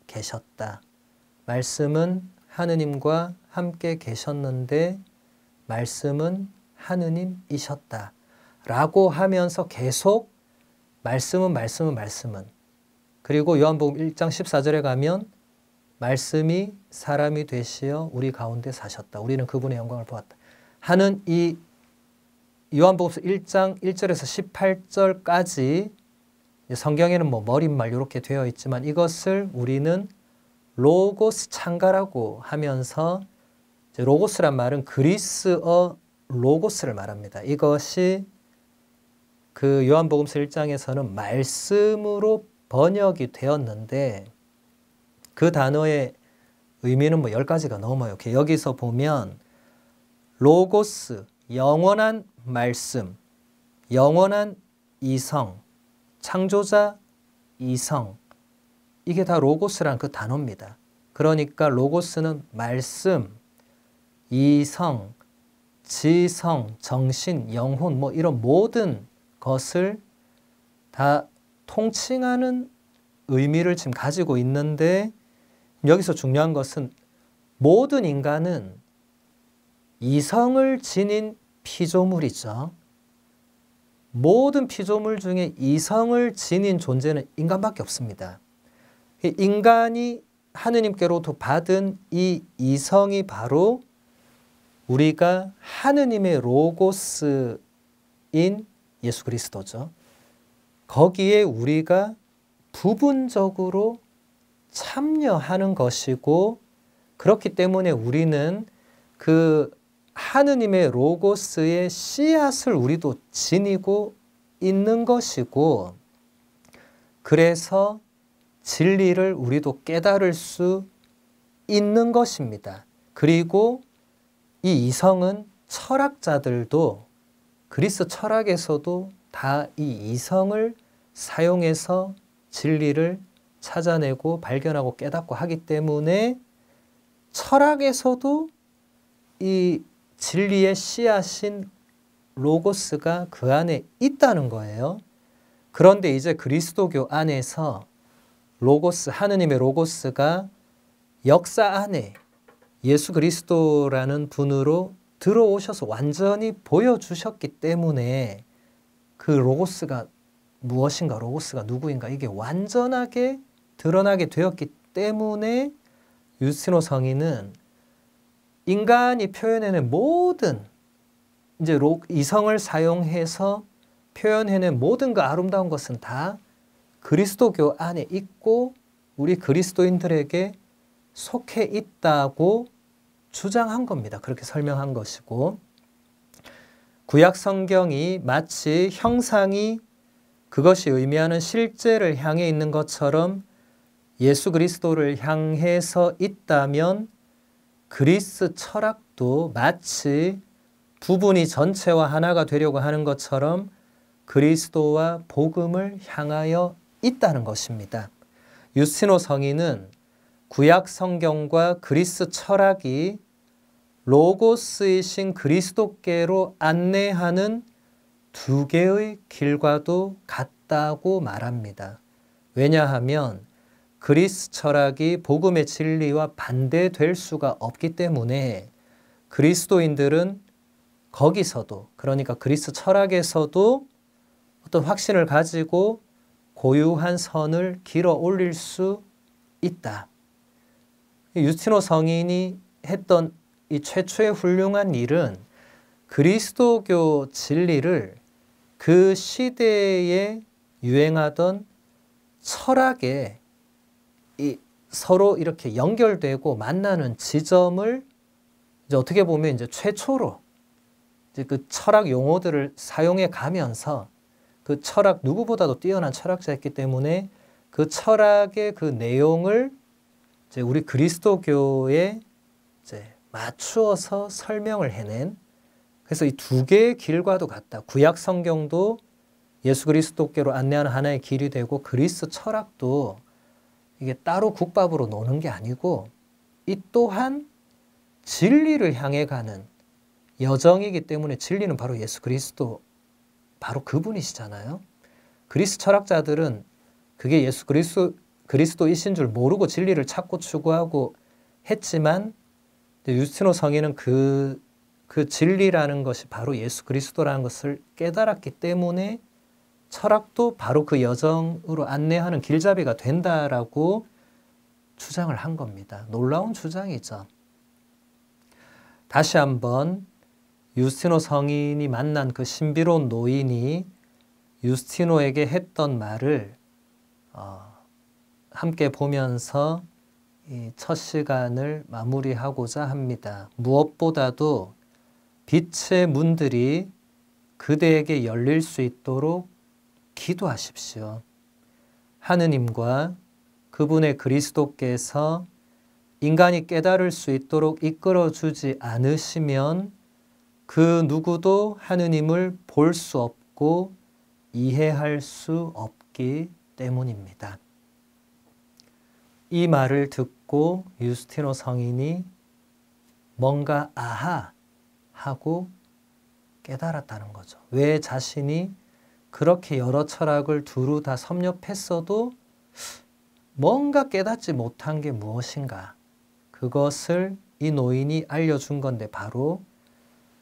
계셨다. 말씀은 하느님과 함께 계셨는데 말씀은 하느님이셨다. 라고 하면서 계속 말씀은 그리고 요한복음 1장 14절에 가면 말씀이 사람이 되시어 우리 가운데 사셨다. 우리는 그분의 영광을 보았다. 하는 이 요한복음서 1장 1절에서 18절까지 성경에는 뭐 머릿말 이렇게 되어 있지만 이것을 우리는 로고스 창가라고 하면서 로고스란 말은 그리스어 로고스를 말합니다. 이것이 그 요한복음서 1장에서는 말씀으로 번역이 되었는데 그 단어의 의미는 뭐 10가지가 넘어요. 여기서 보면 로고스, 영원한 말씀, 영원한 이성, 창조자 이성, 이게 다 로고스란 그 단어입니다. 그러니까 로고스는 말씀, 이성, 지성, 정신, 영혼 뭐 이런 모든 것을 다 통칭하는 의미를 지금 가지고 있는데 여기서 중요한 것은 모든 인간은 이성을 지닌 피조물이죠. 모든 피조물 중에 이성을 지닌 존재는 인간밖에 없습니다. 인간이 하느님께로부터 받은 이 이성이 바로 우리가 하느님의 로고스인 예수 그리스도죠. 거기에 우리가 부분적으로 참여하는 것이고 그렇기 때문에 우리는 그 하느님의 로고스의 씨앗을 우리도 지니고 있는 것이고 그래서 진리를 우리도 깨달을 수 있는 것입니다. 그리고 이 이성은 철학자들도 그리스 철학에서도 다 이 이성을 사용해서 진리를 찾아내고 발견하고 깨닫고 하기 때문에 철학에서도 이 진리의 씨앗인 로고스가 그 안에 있다는 거예요. 그런데 이제 그리스도교 안에서 로고스, 하느님의 로고스가 역사 안에 예수 그리스도라는 분으로 들어오셔서 완전히 보여주셨기 때문에 그 로고스가 무엇인가, 로고스가 누구인가 이게 완전하게 드러나게 되었기 때문에 유스티노 성인은 인간이 표현해낸 모든 이제 이성을 사용해서 표현해낸 모든 그 아름다운 것은 다 그리스도교 안에 있고 우리 그리스도인들에게 속해 있다고 주장한 겁니다. 그렇게 설명한 것이고 구약 성경이 마치 형상이 그것이 의미하는 실제를 향해 있는 것처럼 예수 그리스도를 향해서 있다면 그리스 철학도 마치 부분이 전체와 하나가 되려고 하는 것처럼 그리스도와 복음을 향하여 있다는 것입니다. 유스티노 성인은 구약 성경과 그리스 철학이 로고스이신 그리스도께로 안내하는 두 개의 길과도 같다고 말합니다. 왜냐하면 그리스 철학이 복음의 진리와 반대될 수가 없기 때문에 그리스도인들은 거기서도 그러니까 그리스 철학에서도 어떤 확신을 가지고 고유한 선을 길어 올릴 수 있다. 유스티노 성인이 했던 이 최초의 훌륭한 일은 그리스도교 진리를 그 시대에 유행하던 철학에 서로 이렇게 연결되고 만나는 지점을 이제 어떻게 보면 이제 최초로 이제 그 철학 용어들을 사용해 가면서 그 철학 누구보다도 뛰어난 철학자였기 때문에 그 철학의 그 내용을 이제 우리 그리스도교에 이제 맞추어서 설명을 해낸 그래서 이 두 개의 길과도 같다. 구약 성경도 예수 그리스도께로 안내하는 하나의 길이 되고 그리스 철학도 이게 따로 국밥으로 노는 게 아니고 이 또한 진리를 향해 가는 여정이기 때문에 진리는 바로 예수 그리스도 바로 그분이시잖아요. 그리스 철학자들은 그게 예수 그리스도이신 줄 모르고 진리를 찾고 추구하고 했지만 유스티노 성인은 그 진리라는 것이 바로 예수 그리스도라는 것을 깨달았기 때문에 철학도 바로 그 여정으로 안내하는 길잡이가 된다라고 주장을 한 겁니다. 놀라운 주장이죠. 다시 한번 유스티노 성인이 만난 그 신비로운 노인이 유스티노에게 했던 말을 함께 보면서 이 첫 시간을 마무리하고자 합니다. 무엇보다도 빛의 문들이 그대에게 열릴 수 있도록 기도하십시오. 하느님과 그분의 그리스도께서 인간이 깨달을 수 있도록 이끌어주지 않으시면 그 누구도 하느님을 볼 수 없고 이해할 수 없기 때문입니다. 이 말을 듣고 유스티노 성인이 뭔가 아하 하고 깨달았다는 거죠. 왜 자신이 그렇게 여러 철학을 두루 다 섭렵했어도 뭔가 깨닫지 못한 게 무엇인가? 그것을 이 노인이 알려준 건데 바로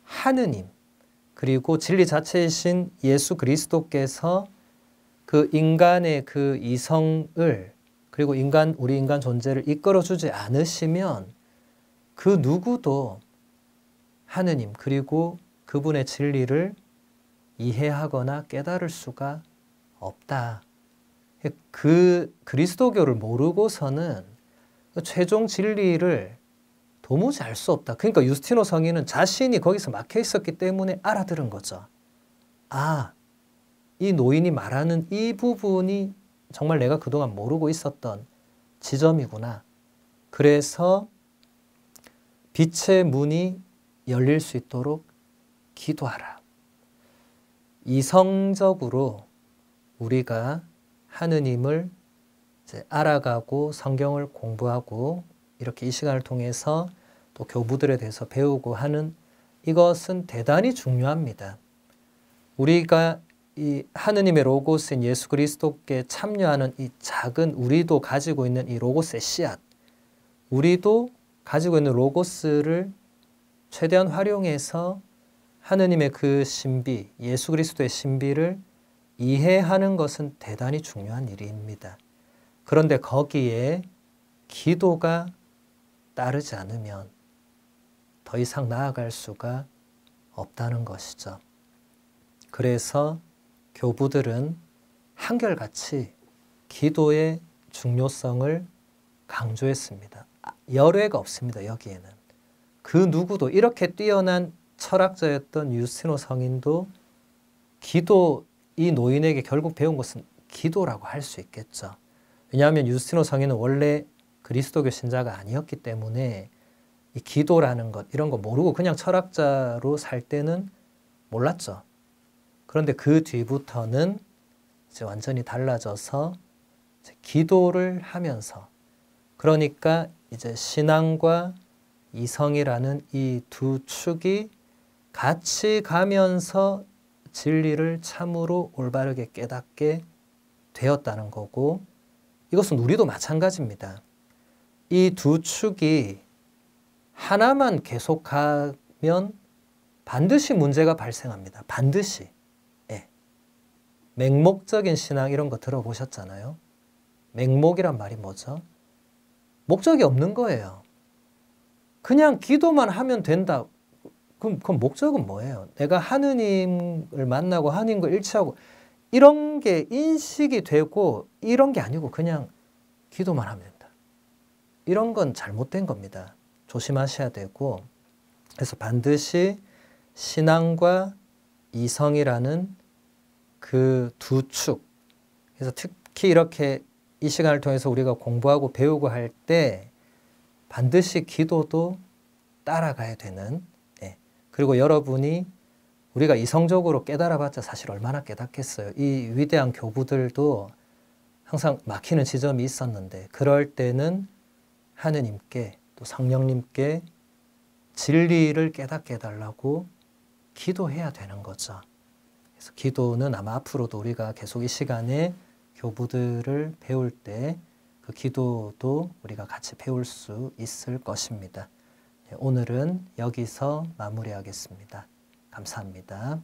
하느님 그리고 진리 자체이신 예수 그리스도께서 그 인간의 그 이성을 그리고 우리 인간 존재를 이끌어주지 않으시면 그 누구도 하느님 그리고 그분의 진리를 이해하거나 깨달을 수가 없다. 그 그리스도교를 모르고서는 최종 진리를 도무지 알 수 없다. 그러니까 유스티노 성인은 자신이 거기서 막혀 있었기 때문에 알아들은 거죠. 아, 이 노인이 말하는 이 부분이 정말 내가 그동안 모르고 있었던 지점이구나. 그래서 빛의 문이 열릴 수 있도록 기도하라. 이성적으로 우리가 하느님을 이제 알아가고 성경을 공부하고 이렇게 이 시간을 통해서 또 교부들에 대해서 배우고 하는 이것은 대단히 중요합니다. 우리가 이 하느님의 로고스인 예수 그리스도께 참여하는 이 작은 우리도 가지고 있는 이 로고스의 씨앗, 우리도 가지고 있는 로고스를 최대한 활용해서 하느님의 그 신비, 예수 그리스도의 신비를 이해하는 것은 대단히 중요한 일입니다. 그런데 거기에 기도가 따르지 않으면 더 이상 나아갈 수가 없다는 것이죠. 그래서 교부들은 한결같이 기도의 중요성을 강조했습니다. 열애가 없습니다. 여기에는. 그 누구도 이렇게 뛰어난 철학자였던 유스티노 성인도 이 노인에게 결국 배운 것은 기도라고 할 수 있겠죠. 왜냐하면 유스티노 성인은 원래 그리스도교 신자가 아니었기 때문에 이 기도라는 것 이런 거 모르고 그냥 철학자로 살 때는 몰랐죠. 그런데 그 뒤부터는 이제 완전히 달라져서 이제 기도를 하면서 그러니까 이제 신앙과 이성이라는 이 두 축이 같이 가면서 진리를 참으로 올바르게 깨닫게 되었다는 거고 이것은 우리도 마찬가지입니다. 이 두 축이 하나만 계속하면 반드시 문제가 발생합니다. 반드시. 예. 맹목적인 신앙 이런 거 들어보셨잖아요. 맹목이란 말이 뭐죠? 목적이 없는 거예요. 그냥 기도만 하면 된다. 그럼 목적은 뭐예요? 내가 하느님을 만나고 하느님과 일치하고 이런 게 인식이 되고 이런 게 아니고 그냥 기도만 하면 된다. 이런 건 잘못된 겁니다. 조심하셔야 되고 그래서 반드시 신앙과 이성이라는 그 두 축 그래서 특히 이렇게 이 시간을 통해서 우리가 공부하고 배우고 할 때 반드시 기도도 따라가야 되는 그리고 여러분이 우리가 이성적으로 깨달아봤자 사실 얼마나 깨닫겠어요. 이 위대한 교부들도 항상 막히는 지점이 있었는데 그럴 때는 하느님께 또 성령님께 진리를 깨닫게 해달라고 기도해야 되는 거죠. 그래서 기도는 아마 앞으로도 우리가 계속 이 시간에 교부들을 배울 때 그 기도도 우리가 같이 배울 수 있을 것입니다. 오늘은 여기서 마무리하겠습니다. 감사합니다.